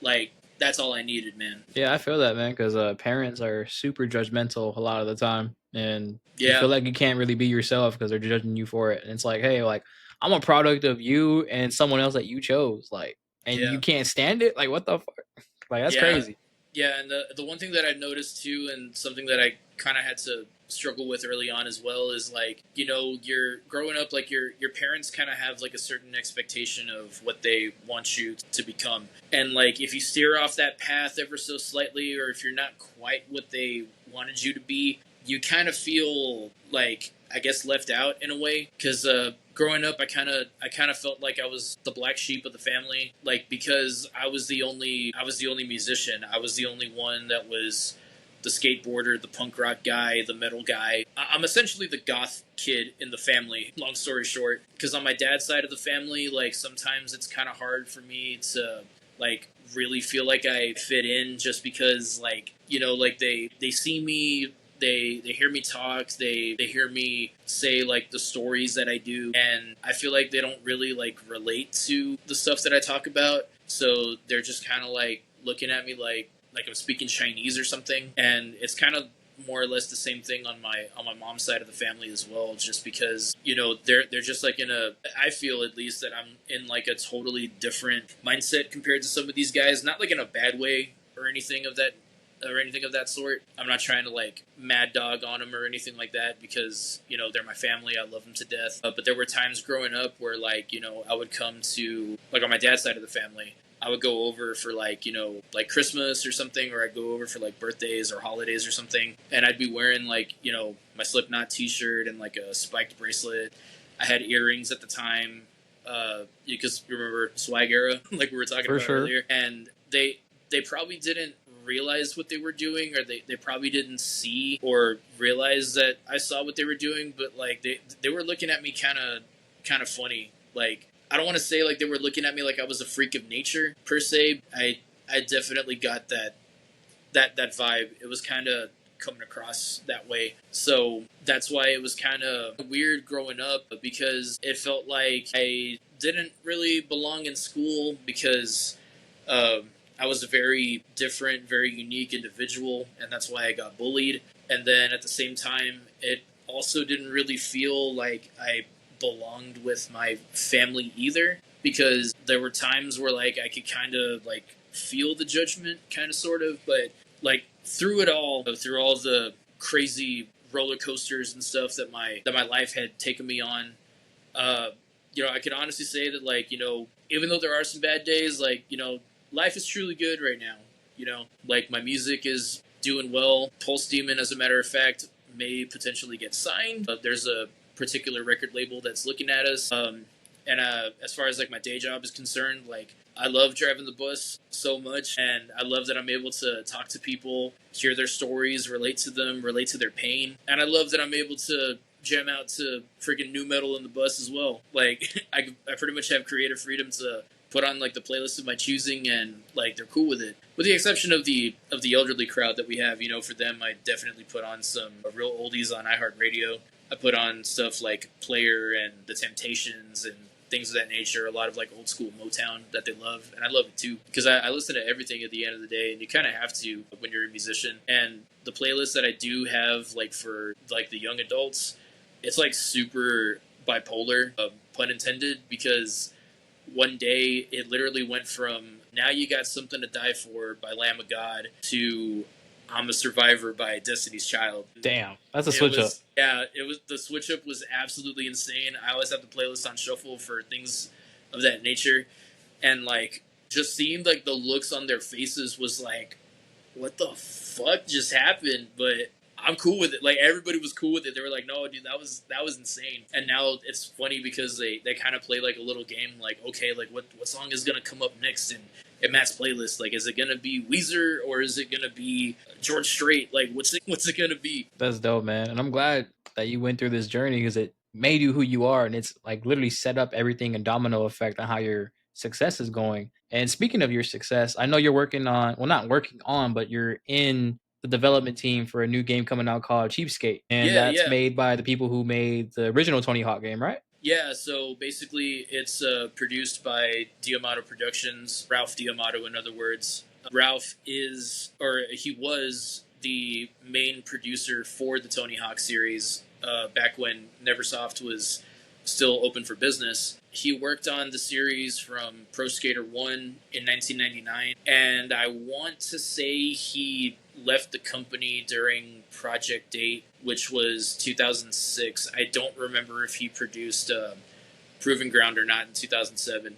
like, that's all I needed, man.
Yeah, I feel that, man, because parents are super judgmental a lot of the time, and you
Yeah.
feel like you can't really be yourself because they're judging you for it. And it's like, hey, like, I'm a product of you and someone else that you chose, like, and
Yeah.
you can't stand it. Like, what the fuck? Like, that's
Yeah.
crazy.
Yeah, and the one thing that I noticed too, and something that I kind of had to struggle with early on as well, is like, you know, you're growing up, like, your parents kind of have like a certain expectation of what they want you to become, and like, if you steer off that path ever so slightly, or if you're not quite what they wanted you to be, you kind of feel like, I guess, left out in a way. Because growing up, I kind of felt like I was the black sheep of the family, like, because I was the only musician. I was the only one that was the skateboarder, the punk rock guy, the metal guy. I'm essentially the goth kid in the family, long story short. Because on my dad's side of the family, like, sometimes it's kind of hard for me to, like, really feel like I fit in, just because, like, you know, like, they see me, they hear me talk, they hear me say, like, the stories that I do, and I feel like they don't really, like, relate to the stuff that I talk about. So they're just kind of like looking at me like I'm speaking Chinese or something. And it's kind of more or less the same thing on my mom's side of the family as well, just because, you know, they're just like I feel at least that I'm in like a totally different mindset compared to some of these guys, not like in a bad way or anything of that sort. I'm not trying to like mad dog on them or anything like that, because, you know, they're my family. I love them to death. But there were times growing up where, like, you know, I would come to, like, on my dad's side of the family, I would go over for, like, you know, like Christmas or something, or I'd go over for like birthdays or holidays or something, and I'd be wearing, like, you know, my Slipknot t-shirt and like a spiked bracelet. I had earrings at the time, because you remember swag era, like we were talking about earlier, and they probably didn't realize what they were doing, or they probably didn't see or realize that I saw what they were doing, but like they were looking at me kind of funny. Like, I don't want to say like they were looking at me like I was a freak of nature per se. I definitely got that vibe. It was kind of coming across that way. So that's why it was kind of weird growing up, because it felt like I didn't really belong in school, because I was a very different, very unique individual, and that's why I got bullied. And then at the same time, it also didn't really feel like I belonged with my family either, because there were times where, like, I could kind of like feel the judgment, kind of, sort of, but like through it all, through all the crazy roller coasters and stuff that my life had taken me on, you know, I could honestly say that, like, you know, even though there are some bad days, like, you know, life is truly good right now. You know, like, my music is doing well. Pulse Demon, as a matter of fact, may potentially get signed. There's a particular record label that's looking at us. And as far as like my day job is concerned, like, I love driving the bus so much, and I love that I'm able to talk to people, hear their stories, relate to them, relate to their pain, and I love that I'm able to jam out to freaking new metal in the bus as well. Like, I pretty much have creative freedom to put on like the playlist of my choosing, and like they're cool with it. With the exception of the elderly crowd that we have, for them, I definitely put on some real oldies on iHeartRadio. I put on stuff like Player and The Temptations and things of that nature, a lot of like old school Motown that they love, and I love it too because I listen to everything at the end of the day, and you kind of have to when you're a musician. And the playlist that I do have like for like the young adults, it's like super bipolar, pun intended, because one day it literally went from Now You Got Something to Die For by Lamb of God to I'm a Survivor by Destiny's Child.
Damn, that's a switch up.
Yeah, the switch up was absolutely insane. I always have the playlist on shuffle for things of that nature, and like just seeing like the looks on their faces was like, what the fuck just happened? But I'm cool with it. Like everybody was cool with it. They were like, no, dude, that was insane. And now it's funny because they kind of play like a little game, like, okay, like what song is gonna come up next in Matt's playlist? Like, is it gonna be Weezer or is it gonna be George Strait? Like, what's it gonna be?
That's dope, man. And I'm glad that you went through this journey because it made you who you are, and it's like literally set up everything in domino effect on how your success is going. And speaking of your success, I know you're working on, well, not working on, but you're in the development team for a new game coming out called Cheapskate, and that's made by the people who made the original Tony Hawk game, right?
Yeah, so basically it's produced by Diamato Productions, Ralph Diamato, in other words. Ralph he was the main producer for the Tony Hawk series back when Neversoft was still open for business. He worked on the series from Pro Skater 1 in 1999, and I want to say he left the company during Project 8, which was 2006. I don't remember if he produced Proving Ground or not in 2007.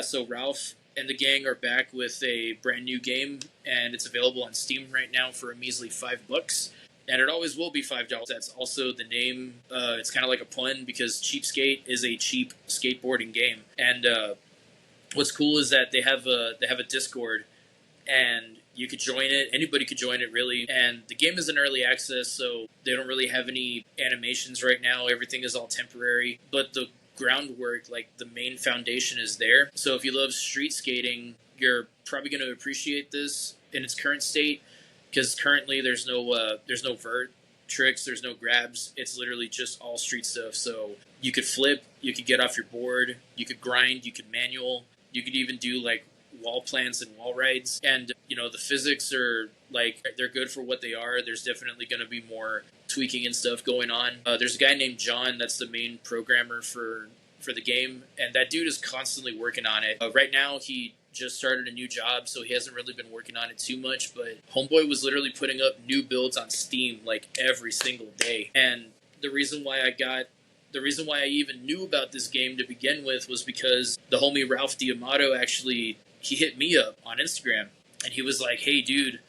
So Ralph and the gang are back with a brand new game, and it's available on Steam right now for a measly $5. And it always will be $5. That's also the name. It's kind of like a pun because Cheapskate is a cheap skateboarding game. And what's cool is that they have a Discord, and you could join it. Anybody could join it, really. And the game is in early access, so they don't really have any animations right now. Everything is all temporary. But the groundwork, like the main foundation, is there. So if you love street skating, you're probably going to appreciate this in its current state. Because currently there's no vert tricks, there's no grabs. It's literally just all street stuff. So you could flip, you could get off your board, you could grind, you could manual, you could even do like wall plants and wall rides. And the physics are like, they're good for what they are. There's definitely going to be more tweaking and stuff going on. There's a guy named John that's the main programmer for the game, and that dude is constantly working on it. Right now he just started a new job, so he hasn't really been working on it too much, but homeboy was literally putting up new builds on Steam like every single day. And the reason why I even knew about this game to begin with was because the homie Ralph Diamato he hit me up on Instagram, and he was like, hey dude,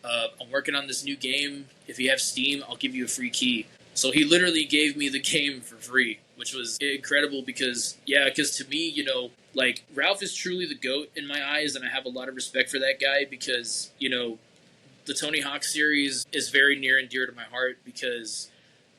I'm working on this new game. If you have Steam, I'll give you a free key. So he literally gave me the game for free, which was incredible because to me, like Ralph is truly the GOAT in my eyes, and I have a lot of respect for that guy because, the Tony Hawk series is very near and dear to my heart because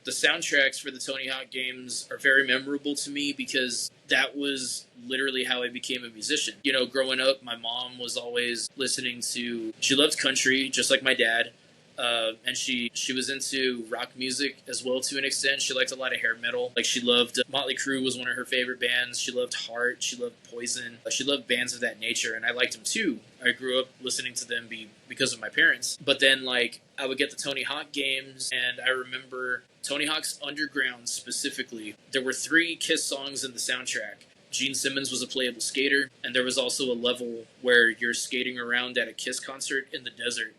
the soundtracks for the Tony Hawk games are very memorable to me because that was literally how I became a musician. Growing up, my mom was always listening to, she loved country, just like my dad. And she was into rock music as well to an extent. She liked a lot of hair metal. Like she loved Motley Crue was one of her favorite bands. She loved Heart. She loved Poison. She loved bands of that nature, and I liked them too. I grew up listening to them because of my parents. But then like I would get the Tony Hawk games, and I remember Tony Hawk's Underground specifically. There were 3 Kiss songs in the soundtrack. Gene Simmons was a playable skater, and there was also a level where you're skating around at a Kiss concert in the desert.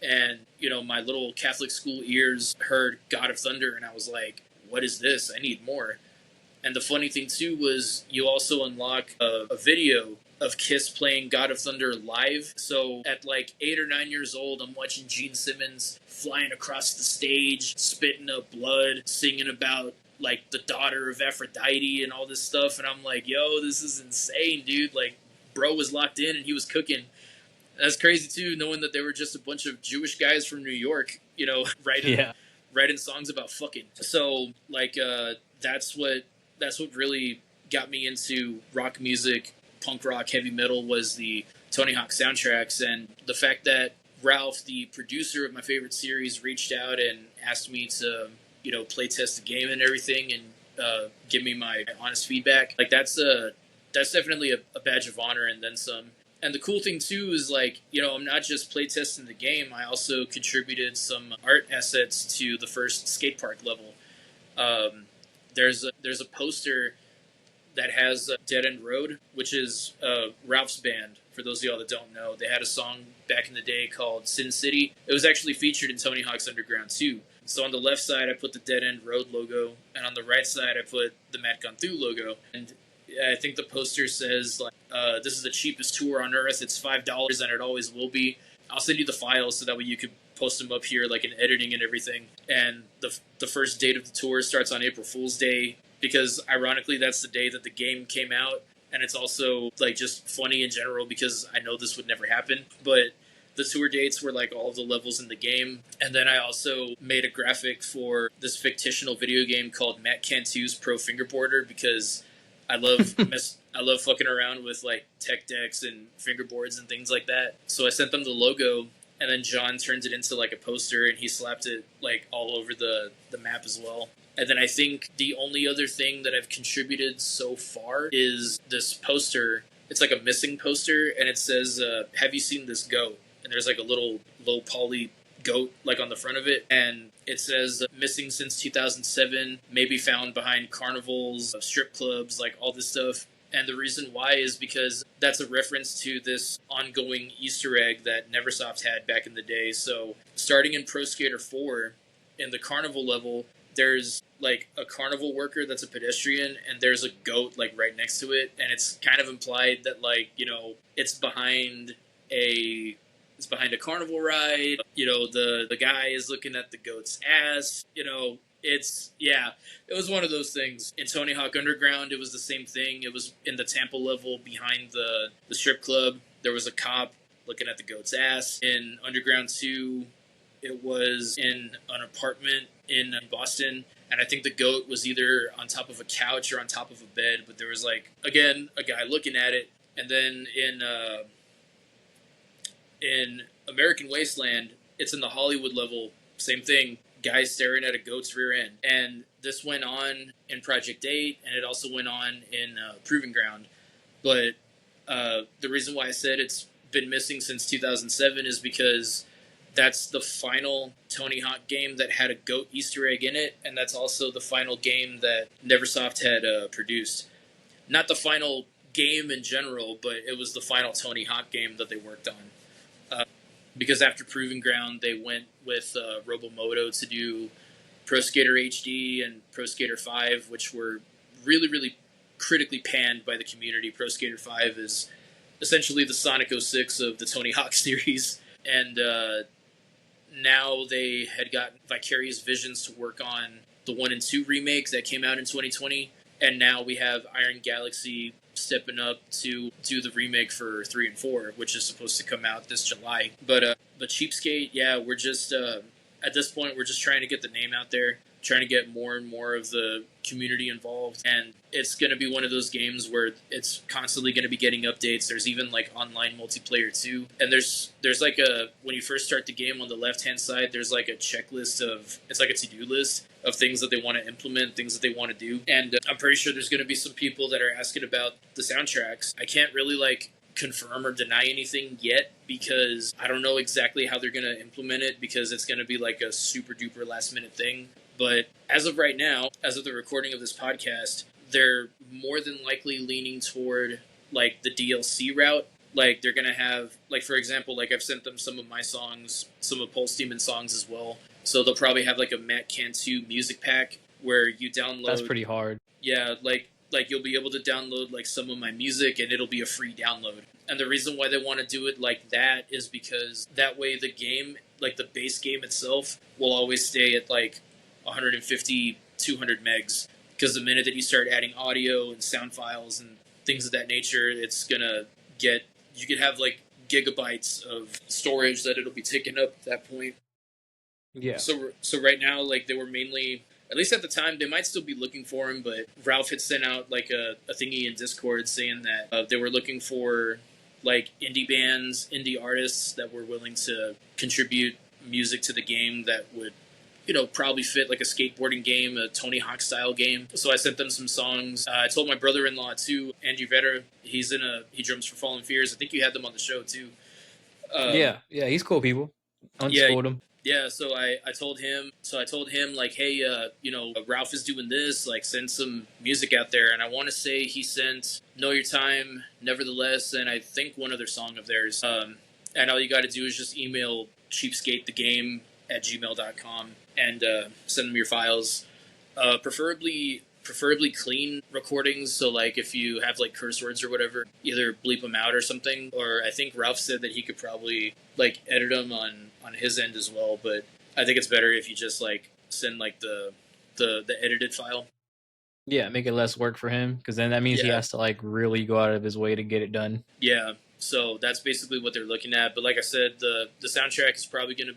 And, my little Catholic school ears heard God of Thunder, and I was like, what is this? I need more. And the funny thing, too, was you also unlock a video of Kiss playing God of Thunder live. So at like 8 or 9 years old, I'm watching Gene Simmons flying across the stage, spitting up blood, singing about like the daughter of Aphrodite and all this stuff. And I'm like, yo, this is insane, dude. Like, bro was locked in and he was cooking. That's crazy too, knowing that they were just a bunch of Jewish guys from New York, writing songs about fucking. So like that's what really got me into rock music punk rock, heavy metal was the Tony Hawk soundtracks. And the fact that Ralph, the producer of my favorite series, reached out and asked me to, play test the game and everything and give me my honest feedback. Like, that's definitely a badge of honor and then some. And the cool thing, too, is, like, I'm not just playtesting the game. I also contributed some art assets to the first skate park level. There's a poster that has Dead End Road, which is Ralph's band. For those of y'all that don't know, they had a song back in the day called Sin City. It was actually featured in Tony Hawk's Underground 2. So on the left side, I put the Dead End Road logo, and on the right side, I put the Matt Cantu logo. And I think the poster says, like, this is the cheapest tour on Earth. It's $5, and it always will be. I'll send you the files so that way you could post them up here, like in editing and everything. And the first date of the tour starts on April Fool's Day, because ironically, that's the day that the game came out. And it's also, like, just funny in general because I know this would never happen. But the tour dates were, like, all of the levels in the game. And then I also made a graphic for this fictional video game called Matt Cantu's Pro Fingerboarder, because I love fucking around with, like, tech decks and fingerboards and things like that. So I sent them the logo, and then John turned it into, like, a poster, and he slapped it, like, all over the map as well. And then I think the only other thing that I've contributed so far is this poster. It's like a missing poster, and it says, have you seen this goat? And there's like a little low poly goat like on the front of it. And it says, missing since 2007, maybe found behind carnivals, strip clubs, like all this stuff. And the reason why is because that's a reference to this ongoing Easter egg that Neversoft had back in the day. So starting in Pro Skater 4, in the carnival level, there's like a carnival worker that's a pedestrian, and there's a goat like right next to it, and it's kind of implied that, like, it's behind a carnival ride. The guy is looking at the goat's ass. It was one of those things. In Tony Hawk Underground, it was the same thing. It was in the Tampa level behind the strip club. There was a cop looking at the goat's ass. In Underground 2, it was in an apartment in Boston, and I think the goat was either on top of a couch or on top of a bed, but there was, like, again, a guy looking at it. And then in American Wasteland, it's in the Hollywood level, same thing, guys staring at a goat's rear end. And this went on in Project 8, and it also went on in Proving Ground. But the reason why I said it's been missing since 2007 is because that's the final Tony Hawk game that had a goat Easter egg in it, and that's also the final game that Neversoft had produced. Not the final game in general, but it was the final Tony Hawk game that they worked on. Because after Proving Ground, they went with Robomoto to do Pro Skater HD and Pro Skater 5, which were really, really critically panned by the community. Pro Skater 5 is essentially the Sonic 06 of the Tony Hawk series. And now they had got Vicarious Visions to work on the 1 and 2 remakes that came out in 2020. And now we have Iron Galaxy stepping up to do the remake for 3 and 4, which is supposed to come out this July. But Cheapskate, yeah, we're just, at this point, we're just trying to get the name out there, trying to get more and more of the community involved. And it's going to be one of those games where it's constantly going to be getting updates. There's even like online multiplayer too. And there's like when you first start the game on the left-hand side, there's like a checklist it's like a to-do list of things that they want to implement, things that they want to do. And I'm pretty sure there's going to be some people that are asking about the soundtracks. I can't really confirm or deny anything yet because I don't know exactly how they're going to implement it because it's going to be like a super duper last minute thing. But as of right now, as of the recording of this podcast, they're more than likely leaning toward like the DLC route. Like they're going to have, like, for example, like I've sent them some of my songs, some of Pulse Demon songs as well. So they'll probably have like a Matt Cantu music pack where you download.
That's pretty hard.
Yeah, like you'll be able to download like some of my music and it'll be a free download. And the reason why they want to do it like that is because that way the game, like the base game itself, will always stay at like 150, 200 megs. Because the minute that you start adding audio and sound files and things of that nature, it's gonna you could have like gigabytes of storage that it'll be taking up at that point.
Yeah.
So right now, like they were mainly, At least at the time, they might still be looking for him, but Ralph had sent out like a thingy in Discord saying that they were looking for like indie bands, indie artists that were willing to contribute music to the game that would, you know, probably fit like a skateboarding game, a Tony Hawk style game. So I sent them some songs. I told my brother-in-law too, Andy Vetter. He drums for Fallen Fears. I think you had them on the show too.
Yeah, he's cool people. Unschooled him.
Yeah, so I told him like, hey, you know, Ralph is doing this, like send some music out there. And I want to say he sent Know Your Time, Nevertheless, and I think one other song of theirs. And all you got to do is just email cheapskatethegame@gmail.com and send them your files. Preferably clean recordings. So like if you have like curse words or whatever, either bleep them out or something. Or I think Ralph said that he could probably like edit them on his end as well. But I think it's better if you just like send like the edited file.
Yeah, make it less work for him, because then that means he has to like really go out of his way to get it done. Yeah.
So that's basically what they're looking at. But like I said, the soundtrack is probably going to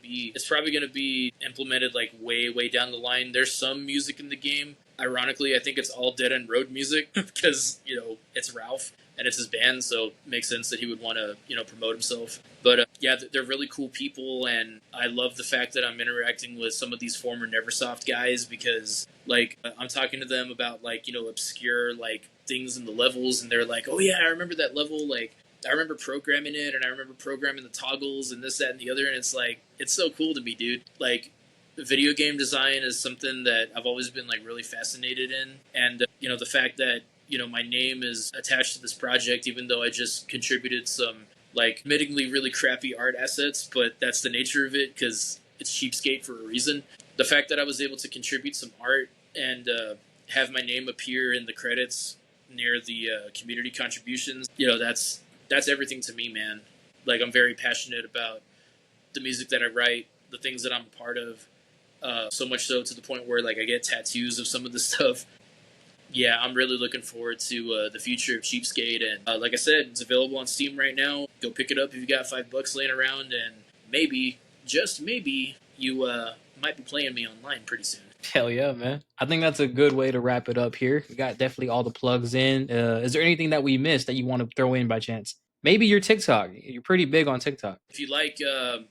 be implemented like way down the line. There's some music in the game. Ironically, I think it's all Dead End Road music because, you know, it's Ralph and it's his band, so it makes sense that he would want to, you know, promote himself. But yeah, they're really cool people, and I love the fact that I'm interacting with some of these former Neversoft guys because, like, I'm talking to them about, like, you know, obscure, like, things in the levels, and they're like, oh yeah, I remember that level, like, I remember programming it, and I remember programming the toggles and this, that, and the other, and it's like, it's so cool to me, dude. Like, video game design is something that I've always been like really fascinated in, and you know, the fact that, you know, my name is attached to this project, even though I just contributed some like admittingly really crappy art assets, but that's the nature of it because it's Cheapskate for a reason. The fact that I was able to contribute some art and have my name appear in the credits near the community contributions, you know, that's everything to me, man. Like, I'm very passionate about the music that I write, the things that I'm a part of. So much so to the point where like I get tattoos of some of the stuff. Yeah, I'm really looking forward to the future of Cheapskate, and like I said, it's available on Steam right now. Go pick it up if you got $5 laying around, and maybe, just maybe, you might be playing me online pretty soon.
Hell yeah, man. I think that's a good way to wrap it up here. We got definitely all the plugs in. Is there anything that we missed that you want to throw in by chance? Maybe your TikTok. You're pretty big on TikTok.
If you like a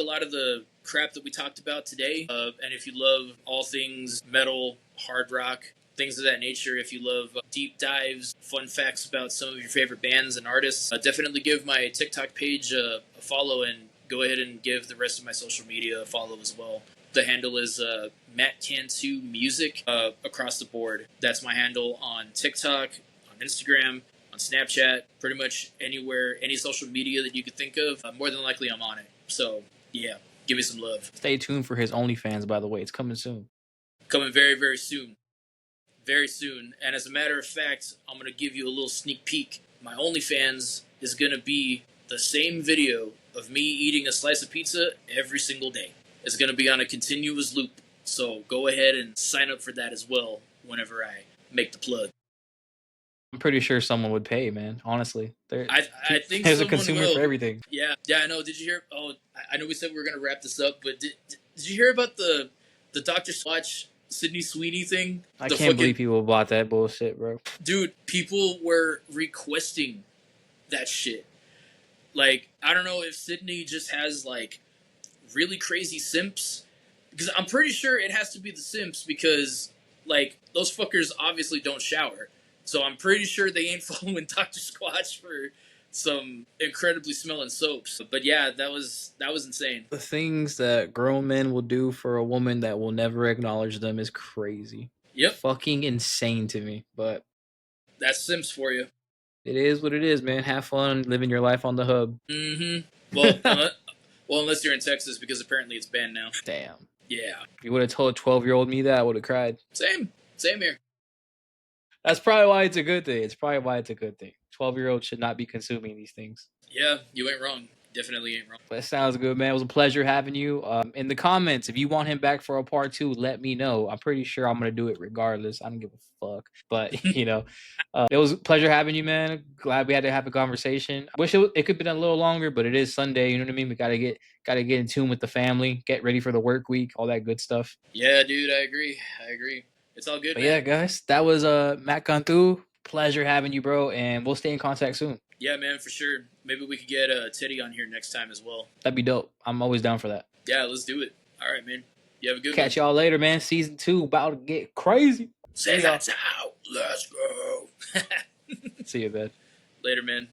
lot of the crap that we talked about today, and if you love all things metal, hard rock, things of that nature, if you love deep dives, fun facts about some of your favorite bands and artists, definitely give my TikTok page a follow, and go ahead and give the rest of my social media a follow as well. The handle is Matt Cantu Music across the board. That's my handle on TikTok, on Instagram, on Snapchat, pretty much anywhere, any social media that you could think of. More than likely I'm on it. So yeah, give me some love.
Stay tuned for his OnlyFans, by the way. It's coming soon.
Coming very, very soon. Very soon. And as a matter of fact, I'm going to give you a little sneak peek. My OnlyFans is going to be the same video of me eating a slice of pizza every single day. It's going to be on a continuous loop. So go ahead and sign up for that as well whenever I make the plug.
I'm pretty sure someone would pay, man. Honestly,
I think
there's a consumer for everything.
Yeah, I know. Did you hear? Oh, I know we said we were gonna wrap this up, but did you hear about the Dr. Swatch Sydney Sweeney thing?
I can't believe people bought that bullshit, bro.
Dude, people were requesting that shit. Like, I don't know if Sydney just has like really crazy simps, because I'm pretty sure it has to be the simps, because like those fuckers obviously don't shower. So I'm pretty sure they ain't following Dr. Squatch for some incredibly smelling soaps. But yeah, that was insane.
The things that grown men will do for a woman that will never acknowledge them is crazy.
Yep.
Fucking insane to me. But
that's Sims for you.
It is what it is, man. Have fun living your life on the hub.
Mm-hmm. Well, unless you're in Texas, because apparently it's banned now.
Damn.
Yeah.
If you would have told 12-year-old me that, I would have cried.
Same here.
That's probably why it's a good thing. 12-year-olds should not be consuming these things.
Yeah, you ain't wrong. Definitely ain't wrong.
That sounds good, man. It was a pleasure having you. In the comments, if you want him back for a part 2, let me know. I'm pretty sure I'm gonna do it regardless. I don't give a fuck. But you know, it was a pleasure having you, man. Glad we had to have a conversation. I wish it could be done a little longer, but it is Sunday. You know what I mean? We gotta get in tune with the family, get ready for the work week, all that good stuff.
Yeah, dude, I agree. It's all good,
But
man.
yeah, guys, that was Matt Cantu. Pleasure having you, bro, and we'll stay in contact soon.
Yeah, man, for sure. Maybe we could get Teddy on here next time as well.
That'd be dope. I'm always down for that.
Yeah, let's do it. All right, man. You have a good
Catch
one.
y'all later, man. Season 2 about to get crazy.
Say that's out. Let's go.
See you, man.
Later, man.